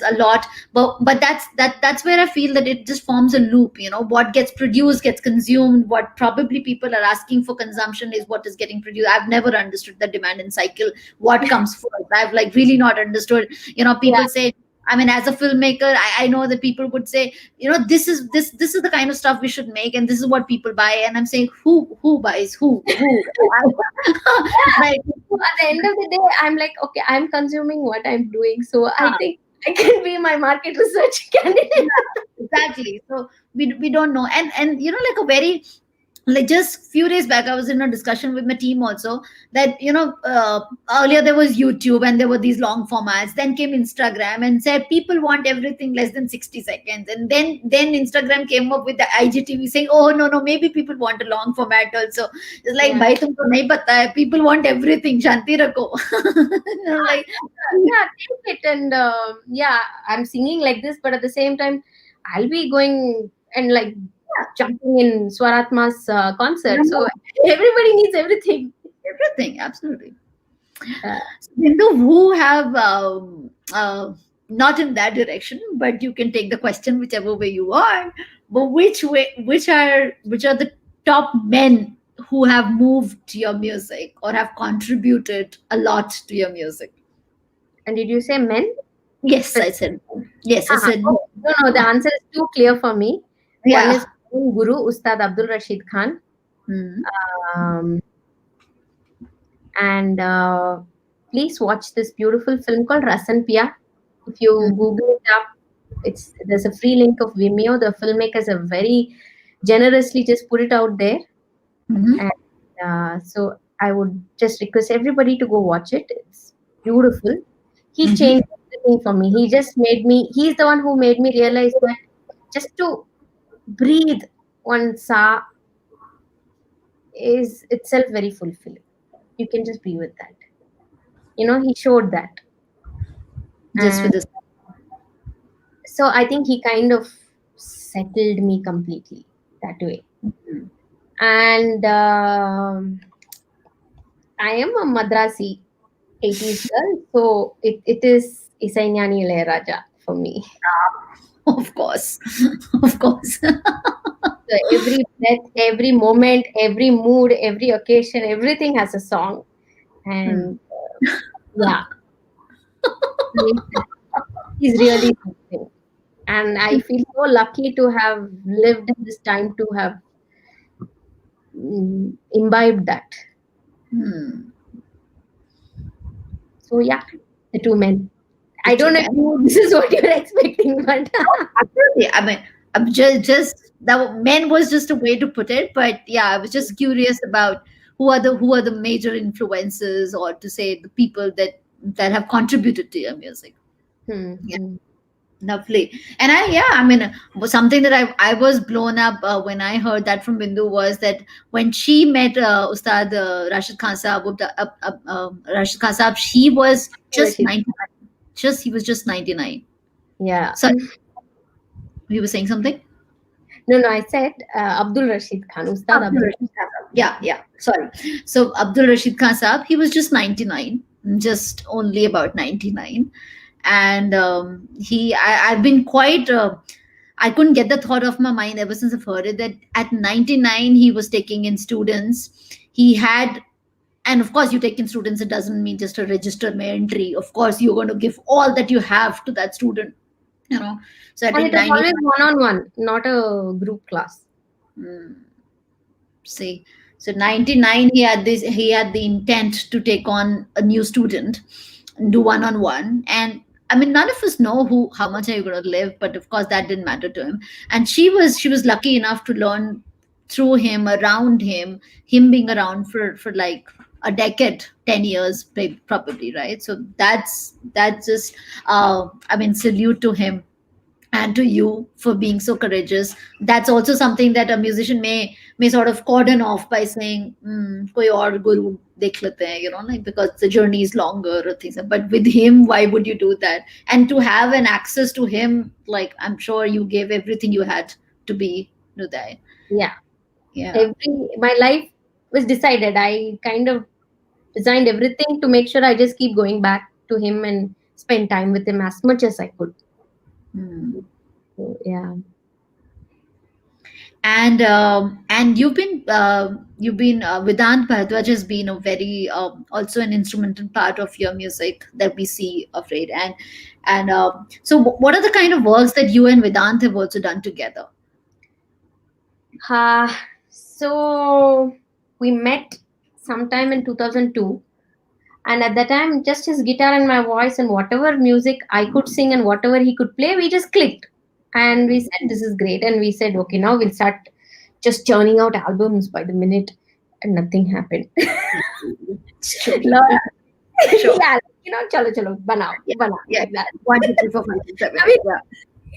a lot. But that's where I feel that it just forms a loop. What gets produced gets consumed. What probably people are asking for consumption is what is getting produced. I've never understood the demand and cycle. What comes first? I've like really not understood. Yeah, People say, I mean, as a filmmaker, I know that people would say, this is the kind of stuff we should make, and this is what people buy. And I'm saying, who buys who? Like, so at the end of the day, I'm like, okay, I'm consuming what I'm doing. So I think I can be my market research candidate. exactly. So we don't know. And like a very, like just few days back, I was in a discussion with my team also, that earlier there was YouTube and there were these long formats, then came Instagram and said people want everything less than 60 seconds, and then Instagram came up with the IGTV saying, oh no, maybe people want a long format also. It's like, Yeah. bhai tumko nahi pata hai, people want everything, shanti rakho. Like, Yeah, take it. And yeah, I'm singing like this, but at the same time, I'll be going and like jumping in Swaratma's concert. So everybody needs everything. everything, absolutely. Uh, Bindu, who have not in that direction, but you can take the question whichever way you want. But which are the top men who have moved your music or have contributed a lot to your music? and did you say men? Yes, I said. Yes, I said. Oh, no, the answer is too clear for me. One Yeah. is Guru Ustad Abdul Rashid Khan. Hmm. Um, and please watch this beautiful film called Rasan Pia. If you Google it up, there's a free link of Vimeo. The filmmakers have very generously just put it out there, Mhm. and so I would just request everybody to go watch it. It's beautiful. He Mhm. changed everything for me. He just made me. He's the one who made me realize that just to breathe one sa is itself very fulfilling. You can just be with that. He showed that. Just for And this. so I think he kind of settled me completely that way. And I am a Madrasi 80s girl, so it is Isainyani Ilayaraja for me. Of course, of course. So every breath, every moment, every mood, every occasion, everything has a song. Hmm. And yeah, he's really something. And I feel so lucky to have lived this time to have imbibed that. Hmm. So yeah, the two men. I don't know if this is what you're expecting, but Absolutely. I mean, I'm just that men was just a way to put it, but yeah, I was just curious about who are the major influences, or to say the people that have contributed to your music. Yeah, hmm. lovely. And I mean, something that I was blown up when I heard that from Bindu was that when she met Ustad Rashid Khan Saab, Rashid Khan Saab, he was just Rashid. 99. He was just 99. Yeah. So you were saying something? No, I said Abdul Rashid Khan, Ustad Abdul Abdul. Rashid Khan Saab. Yeah. Sorry. So Abdul Rashid Khan Saab, he was just 99, just only about 99. And I've been quite, I couldn't get the thought off my mind ever since I've heard it, that at 99, he was taking in students. He had, and of course, you take in students, it doesn't mean just a register entry. Of course, you're going to give all that you have to that student, you know. So at And it was 99, always one-on-one, not a group class. see, so 99, he had the intent to take on a new student and do one-on-one. And I mean, none of us know how much are you going to live, but of course that didn't matter to him. And she was lucky enough to learn through him, around him being around for like a decade, 10 years probably, right? So that's just I mean, salute to him and to you for being so courageous. That's also something that a musician may sort of cordon off by saying, koi aur guru dekh lete hain, like, because the journey is longer or things. But with him, why would you do that? And to have an access to him, like, I'm sure you gave everything you had to be Nuday. Yeah. Yeah. My life was decided. I kind of designed everything to make sure I just keep going back to him and spend time with him as much as I could. So, yeah. And you've been Vedant Bharadwaj has been a very also an instrumental part of your music that we see afraid. And so what are the kind of works that you and Vedant have also done together? So we met sometime in 2002, and at that time, just his guitar and my voice and whatever music I could sing and whatever he could play, we just clicked. And we said, this is great. And we said, okay, now we'll start just churning out albums by the minute. And nothing happened. Sure. Yeah, chalo, banao. Yeah. Like that. 1, 2, 3, 4, 5, 6, 7. I mean, Yeah.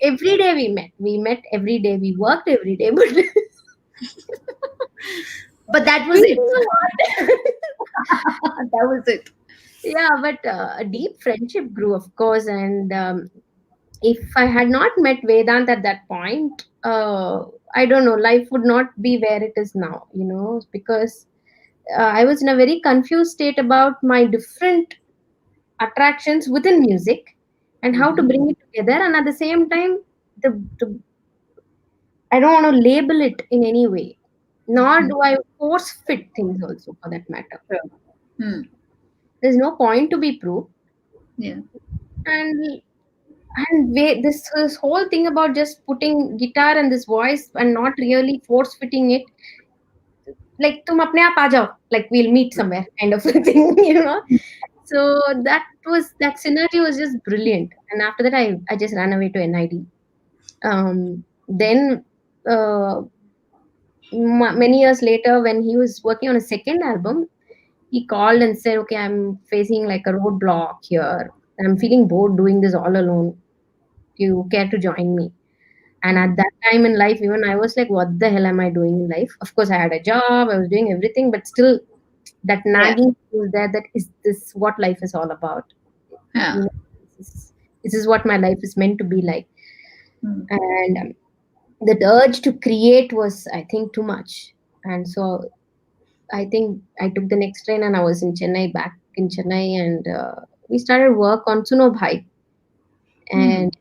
every day we met. We met every day. We worked every day. But But that was it. That was it. yeah, but a deep friendship grew, of course. And if I had not met Vedant at that point, I don't know, life would not be where it is now, because I was in a very confused state about my different attractions within music and how to bring it together. And at the same time, the I don't want to label it in any way, nor do I force fit things also, for that matter. Hmm. There's no point to be proved. Yeah. And this whole thing about just putting guitar and this voice and not really force fitting it, like tum apne aap aa jao, like we'll meet somewhere kind of a thing. So that synergy was just brilliant. And after that, I just ran away to NID. Then many years later, when he was working on a second album, he called and said, okay, I'm facing like a roadblock here. I'm feeling bored doing this all alone. Do you care to join me? And at that time in life, even I was like, what the hell am I doing in life? Of course, I had a job, I was doing everything, but still that nagging was there, that is this what life is all about? Yeah. This is what my life is meant to be like. And the urge to create was, I think, too much. And so I think I took the next train and I was back in Chennai, and we started work on Suno Bhai. And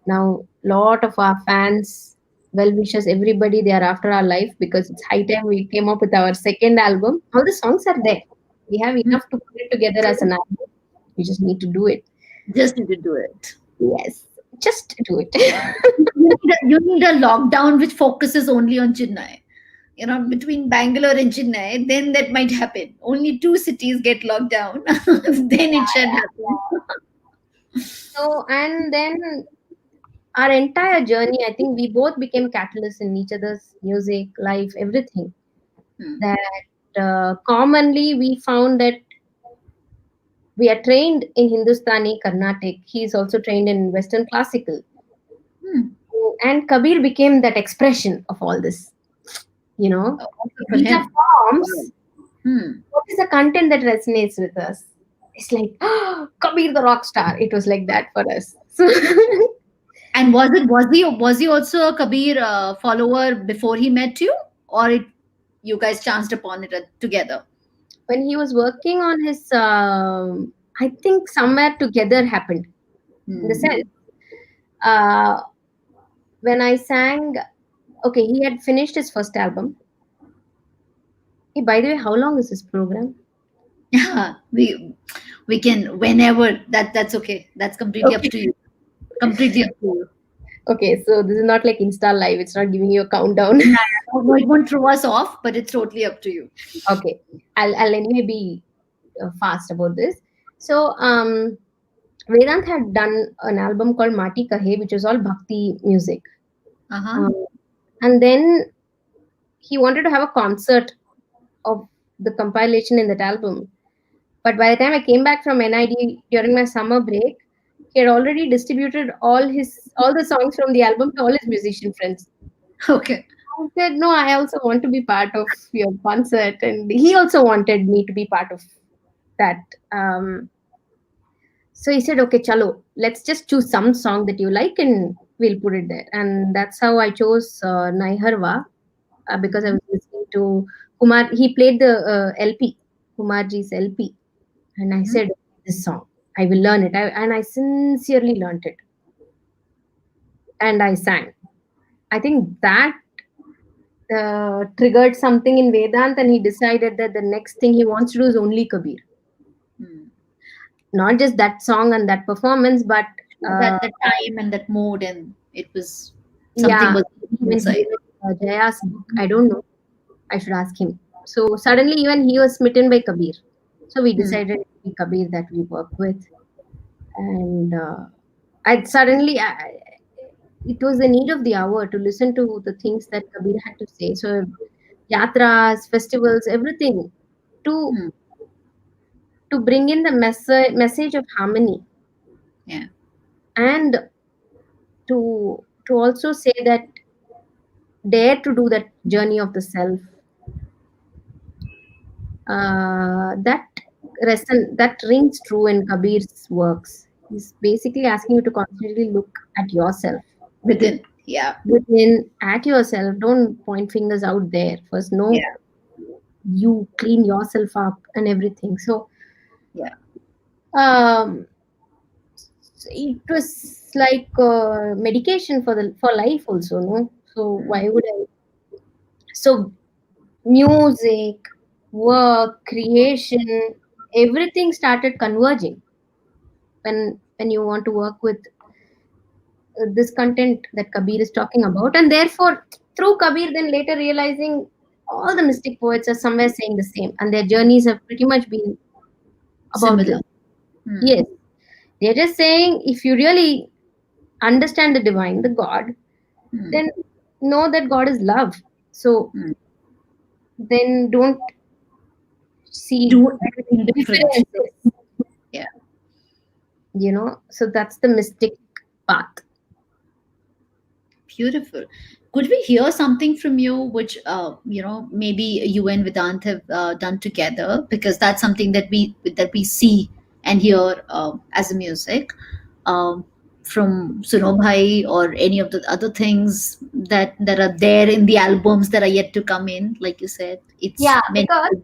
now lot of our fans, well-wishers, everybody, they are after our life, because it's high time we came up with our second album. All the songs are there. We have enough to put it together as an album. We just need to do it. Just need to do it. Yes, just do it. You need a lockdown which focuses only on Chennai. between Bangalore and Chennai, then that might happen. Only two cities get locked down, then it should happen. So, and then our entire journey, I think we both became catalysts in each other's music, life, everything. Hmm. That commonly we found that we are trained in Hindustani, Carnatic. He is also trained in Western classical. Hmm. And Kabir became that expression of all this. Also for These are him. forms. Hmm. What is the content that resonates with us? It's like, oh, Kabir the rock star. It was like that for us. So And was he also a Kabir follower before he met you, or you guys chanced upon it together? when he was working on his, I think somewhere together happened. In the Hmm. sense, uh, when I sang, okay, he had finished his first album. Hey, by the way, how long is this program? Yeah, we can whenever that's okay. That's completely up Okay. to you. Completely up to you. Okay, so this is not like Insta Live. It's not giving you a countdown. Yeah, yeah. No, it won't throw us off, but it's totally up to you. Okay, I'll anyway be fast about this. So, Vedant had done an album called Mati Kahe, which was all bhakti music. Uh-huh. Um, and then he wanted to have a concert of the compilation in that album. But by the time I came back from NID during my summer break, he had already distributed all the songs from the album to all his musician friends. Okay. I said, no, I also want to be part of your concert. And he also wanted me to be part of that. So he said, okay, chalo, let's just choose some song that you like and we'll put it there. And that's how I chose Naiharva because I was listening to Kumar. He played the LP, Kumarji's LP. And I said, this song, I will learn it. And I sincerely learned it. And I sang. I think that triggered something in Vedant, and he decided that the next thing he wants to do is only Kabir. Hmm. Not just that song and that performance, but That the time and that mood, and it was something yeah, was when he inside. read Jaya's book, I don't know. I should ask him. So suddenly, even he was smitten by Kabir. So we Hmm. decided to be Kabir that we work with, and I suddenly it was the need of the hour to listen to the things that Kabir had to say. So yatras, festivals, everything to Hmm. bring in the message of harmony, Yeah. and to also say that dare to do that journey of the self, that rings true in Kabir's works. He's basically asking you to constantly look at yourself Within. Yeah. within, at yourself. Don't point fingers out there. First know Yeah. you, clean yourself up and everything. So Yeah. um it was like medication for life also, no? So why would I? So music, work, creation, everything started converging when you want to work with this content that Kabir is talking about, and therefore through Kabir, then later realizing all the mystic poets are somewhere saying the same, and their journeys have pretty much been about this. Similar. Hmm. Yes, they're just saying if you really understand the divine, the God, Hmm. then know that God is love. So Hmm. then don't see Do everything different. differences, Yeah. so that's the mystic path. Beautiful. Could we hear something from you, which maybe you and Vedant have done together? Because that's something that we see and hear as a music from Sunobhai, or any of the other things that are there in the albums that are yet to come in. Like you said, it's Yeah, meant. because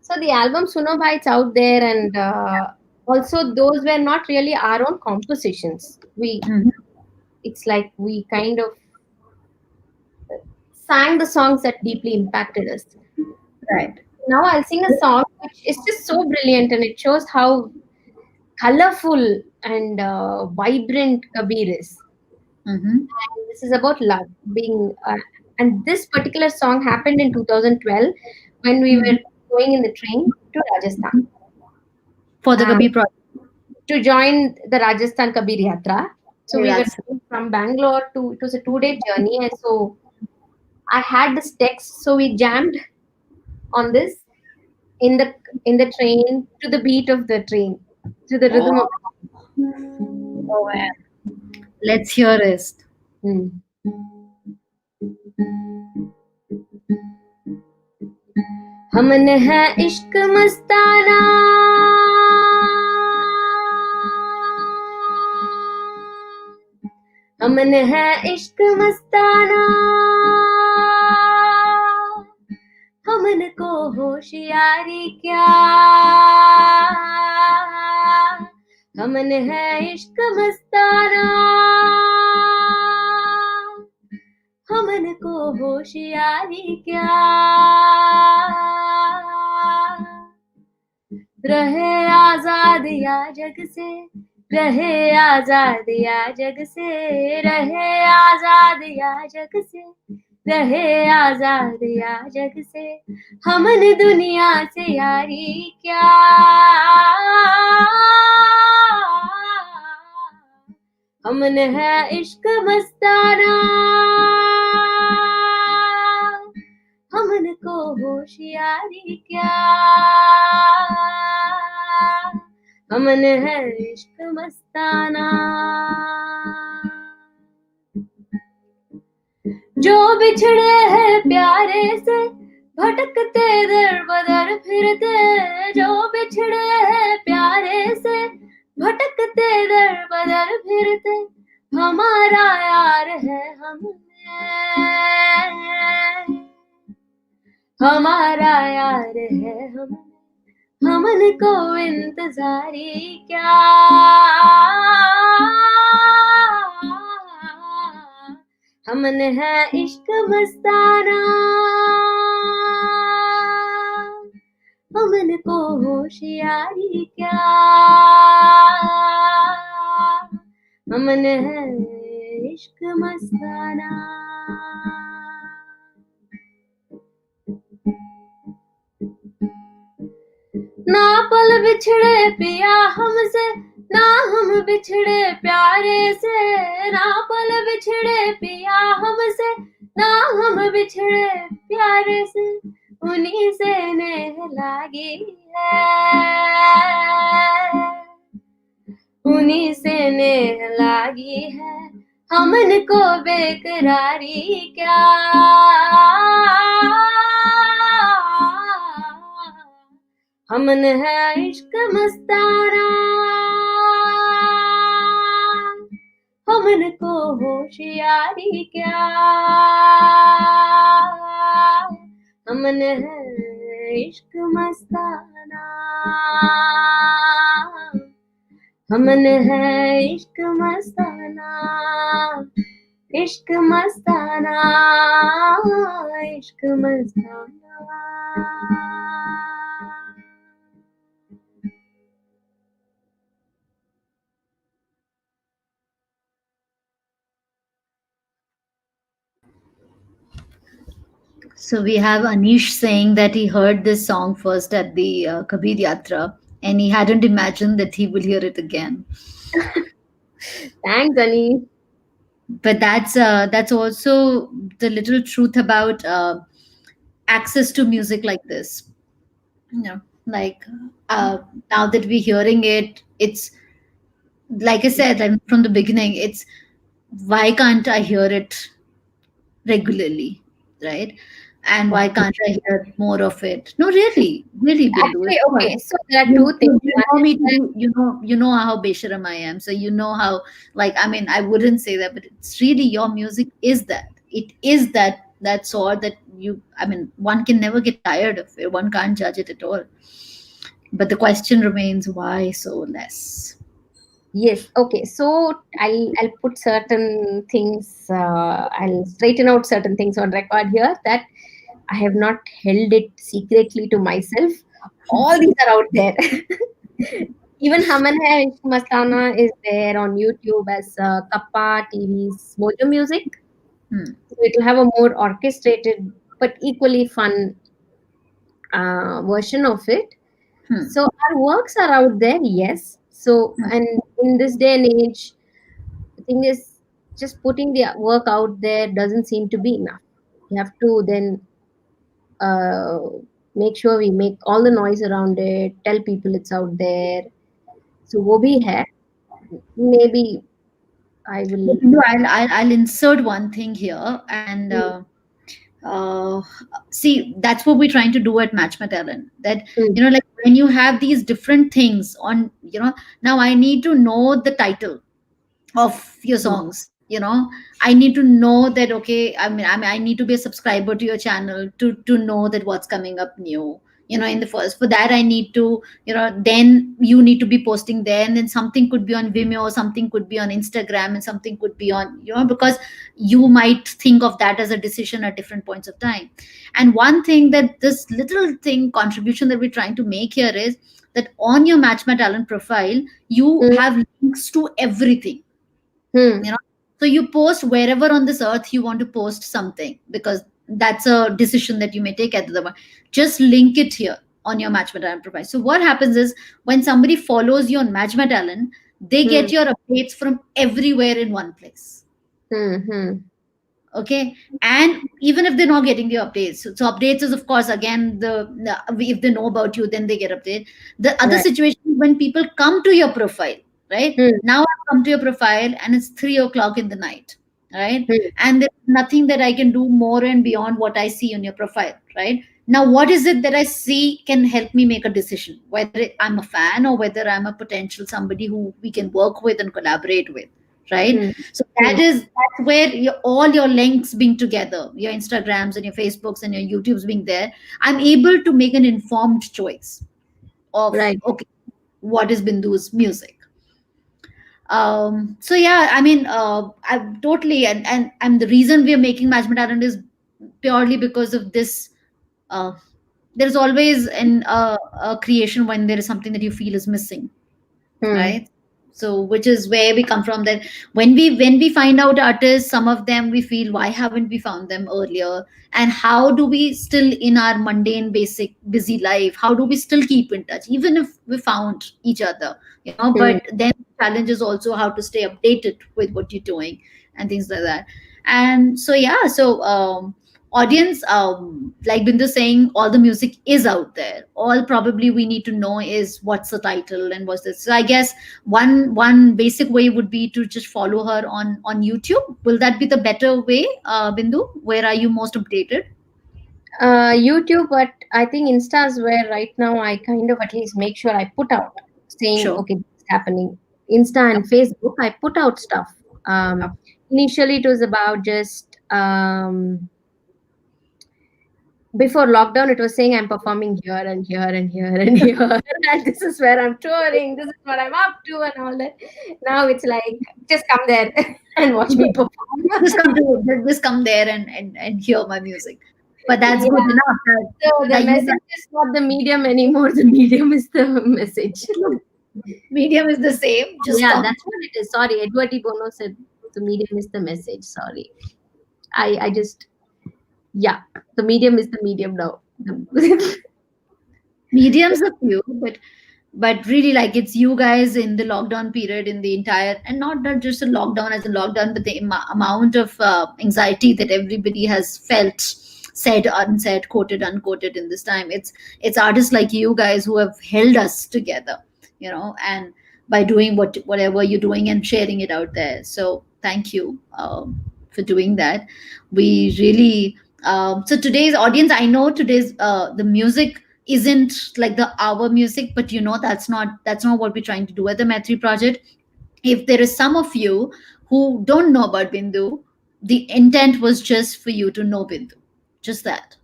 so the album Suno Bhai, it's out there, and also those were not really our own compositions. Mhm. It's like we kind of sang the songs that deeply impacted us. Right. Now I'll sing a song which is just so brilliant, and it shows how colorful and vibrant Kabir is. Mm-hmm. And this is about love being. And this particular song happened in 2012 when we were going in the train to Rajasthan For the uh, Kabir project. to join the Rajasthan Kabir Yatra. So Okay, we were that's from Bangalore to, it was a 2 day journey, and so I had this text, so we jammed on this in the train to the beat of the train, to the rhythm of. oh man. Let's hear it. Hmm. हमन है इश्क मस्ताना, हमन है इश्क मस्ताना, हमन को होशियारी क्या, हमन है इश्क मस्ताना, हमन को होशियारी क्या, रहे आजाद या जग से, रहे आजाद या जग से, रहे आजाद या जग से, रहे आजाद या जग से, हमन दुनिया से यारी क्या, हमन है इश्क मस्ताना, हमन को होशियारी क्या, हमन है इश्क मस्ताना, जो बिछड़े हैं प्यारे से, भटकते दर बदर फिरते, जो बिछड़े हैं प्यारे से, भटकते दर बदर फिरते, हमारा यार है हमारा यार है हमन को इंतजारी क्या, हमन है इश्क मस्ताना, हमन को होशियारी क्या, हमन है इश्क मस्ताना। ना पल बिछड़े पिया हमसे, ना हम बिछड़े प्यारे से, ना पल बिछड़े पिया हमसे, ना हम बिछड़े प्यारे से, उन्हीं से नेह लागी है, उन्हीं से नेह लागी है, हमन को बेकरारी क्या, हमन है इश्क मस्ताना, हमन को होशियारी क्या, हमन है इश्क मस्ताना, हमन है इश्क मस्ताना, इश्क मस्ताना, इश्क मस्ताना। So we have Anish saying that he heard this song first at the Kabir Yatra, and he hadn't imagined that he will hear it again. Thanks, Ani. But that's also the little truth about access to music like this. You know, like now that we're hearing it, it's like I said, and from the beginning, it's why can't I hear it regularly, right? And why can't I hear more of it? No, really, really, Bindu. Actually, It's okay, not. so there are two things. You know me to do, you know how Besharam I am. So you know how, like, I mean, I wouldn't say that, but it's really your music is that. It is that sort that you. I mean, one can never get tired of it. One can't judge it at all. But the question remains, why so less? Yes, okay. So I'll put certain things. I'll straighten out certain things on record here that I have not held it secretly to myself. All these are out there. Even Haman Hai Mastana is there on YouTube as Kappa TV's Mojo Music. So it will have a more orchestrated but equally fun version of it. So our works are out there, yes. So, and in this day and age, the thing is, just putting the work out there doesn't seem to be enough. You have to then uh, make sure we make all the noise around it, tell people it's out there. So, wo bhi hai. Maybe I will. No, I'll insert one thing here, and uh, see, that's what we're trying to do at Match My Talent. That, Mm, like when you have these different things on, now I need to know the title of your mm, songs. I need to know that, okay, I need to be a subscriber to your channel to know that what's coming up new. In the first, for that I need to, then you need to be posting there, and then something could be on Vimeo, something could be on Instagram, and something could be on, because you might think of that as a decision at different points of time. And one thing that this little thing contribution that we're trying to make here is that on your Match My Talent profile, you mm, have links to everything. mm, you know so you post wherever on this earth you want to post something, because that's a decision that you may take at the moment. Just link it here on your Match My Talent profile. So what happens is, when somebody follows you on Match My Talent, they mm, get your updates from everywhere in one place. mm, mm. Okay. And even if they're not getting the updates, so updates is, of course, again, if they know about you, then they get update. The other Right. situation is when people come to your profile, right? Mm, Now I've come to your profile and it's 3 o'clock in the night, right? mm, And there's nothing that I can do more and beyond what I see on your profile, right? Now what is it that I see can help me make a decision, whether I'm a fan or whether I'm a potential somebody who we can work with and collaborate with, right? mm, So mm. that's where all your links being together, your Instagrams and your Facebooks and your YouTubes being there. I'm able to make an informed choice of, Right. okay, what is Bindu's music. So yeah, I mean, I totally, and the reason we are making Match My Talent is purely because of this. There's always a creation when there is something that you feel is missing, Mm, right? So which is where we come from, that when we find out artists, some of them we feel, why haven't we found them earlier, and how do we still, in our mundane basic busy life, how do we still keep in touch even if we found each other, mm. but then the challenge is also how to stay updated with what you're doing and things like that. And so yeah, so audience, like Bindu saying, all the music is out there. All probably we need to know is what's the title and what's this. So I guess one basic way would be to just follow her on YouTube. Will that be the better way, Bindu? Where are you most updated? YouTube, but I think Insta is where right now I kind of at least make sure I put out saying, Sure. okay, this is happening. Insta and Facebook, I put out stuff. Yep. Initially, it was about just before lockdown, it was saying I'm performing here and here and here and here, and this is where I'm touring, this is what I'm up to, and all that. Now it's like, just come there and watch me perform. Just come there and hear my music. But that's good Yeah. enough. So the That you message is not the medium anymore. The medium is the message. medium is the same. Just Yeah, come. that's what it is. Sorry, Edward E. Bono said the medium is the message. Sorry. I just, yeah, the medium is the medium now. Medium's a few, but really, like, it's you guys in the lockdown period, in the entire, and not just a lockdown as a lockdown, but the amount of anxiety that everybody has felt, said, unsaid, quoted, unquoted, in this time. It's artists like you guys who have held us together, and by doing whatever you're doing and sharing it out there. So thank you, for doing that. We really, so today's audience, I know today's the music isn't like the our music, but that's not what we're trying to do at the Maitri project. If there is some of you who don't know about Bindu, the intent was just for you to know Bindu, just that,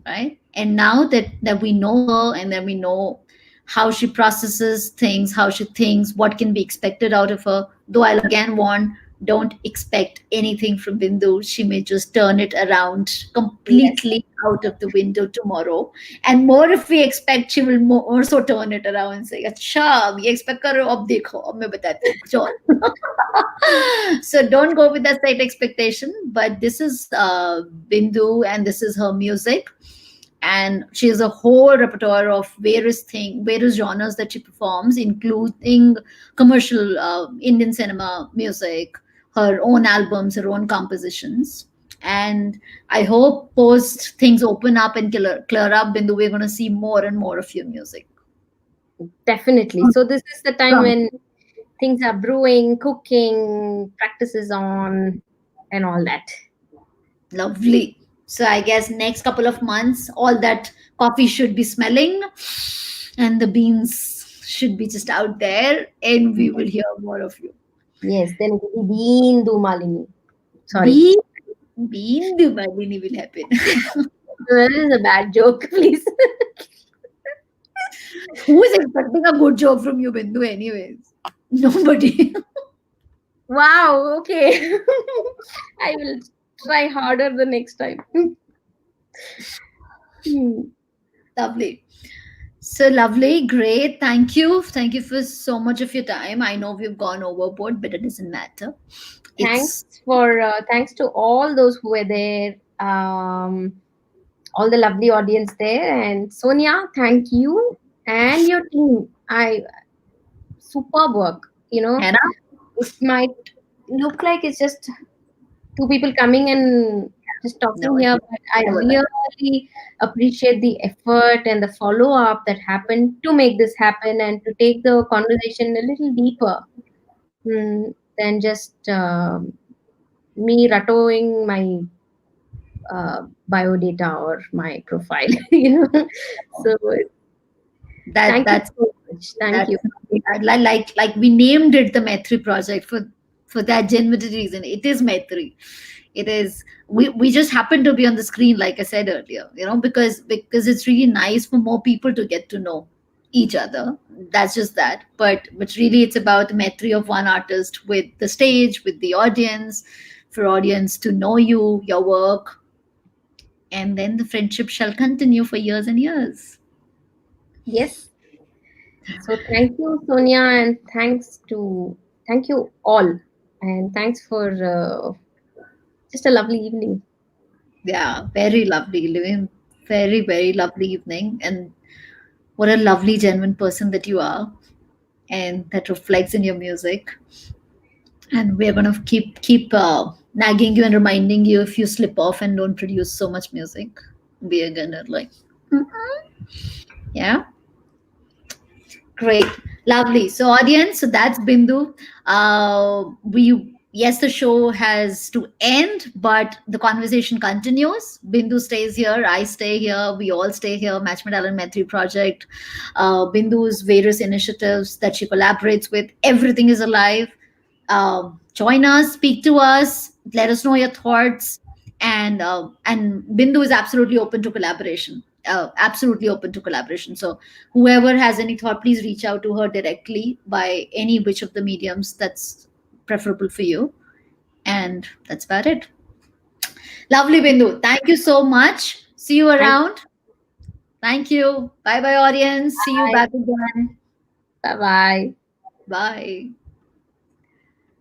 right? And now that we know her, and that we know how she processes things, how she thinks, what can be expected out of her, though I'll again warn, don't expect anything from Bindu. She may just turn it around Yes. completely out of the window tomorrow. And more if we expect, she will more so turn it around and say, "Acha, ye expect kar rahe ho, ab dekho, ab main batati hu, kuch aur." So don't go with that slight expectation. But this is Bindu, and this is her music, and she has a whole repertoire of various genres that she performs, including commercial Indian cinema music, her own albums, her own compositions. And I hope post things open up and clear up, Bindu, we're going to see more and more of your music. Definitely. So this is the time when things are brewing, cooking, practices on, and all that. Lovely. So I guess next couple of months, all that coffee should be smelling, and the beans should be just out there, and we will hear more of you. Yes, then it will be Bindhumalini. Sorry. Bindhumalini will happen. That is a bad joke, please. Who is expecting a good joke from you, Bindu, anyways? Nobody. Wow, okay. I will try harder the next time. Lovely. So lovely, great. Thank you. Thank you for so much of your time. I know we've gone overboard, but it doesn't matter. Thanks It's thanks to all those who were there, all the lovely audience there, and Sonia, thank you and your team. Superb work. Hannah. It might look like it's just two people coming and just talking Never, here, but I never. really appreciate the effort and the follow up that happened to make this happen and to take the conversation a little deeper, than just me rattoing my biodata or my profile. So thank you That's so much. Thank you. like we named it the Maitri project for that genuine reason. It is Maitri. It is, we just happen to be on the screen, like I said earlier, because it's really nice for more people to get to know each other. That's just that. But really it's about the Maitri of one artist with the stage, with the audience, for audience to know you, your work, and then the friendship shall continue for years and years. Yes. So thank you, Sonia, and thank you all, and thanks for just a lovely evening. Yeah, very lovely living, very, very lovely evening. And what a lovely, genuine person that you are, and that reflects in your music. And we're gonna keep nagging you and reminding you if you slip off and don't produce so much music. We are gonna like, yeah, great, lovely. So audience, so that's Bindu. We Yes, the show has to end, but the conversation continues. Bindu stays here, I stay here, we all stay here. Match Medal and Maitri project, Bindu's various initiatives that she collaborates with, everything is alive. Join us, speak to us, let us know your thoughts, and Bindu is absolutely open to collaboration. Absolutely open to collaboration. So whoever has any thought, please reach out to her directly by any which of the mediums that's preferable for you. And that's about it. Lovely, Bindu. Thank you so much. See you around. Thank you. Bye bye, audience. See you back again. Bye bye. Bye.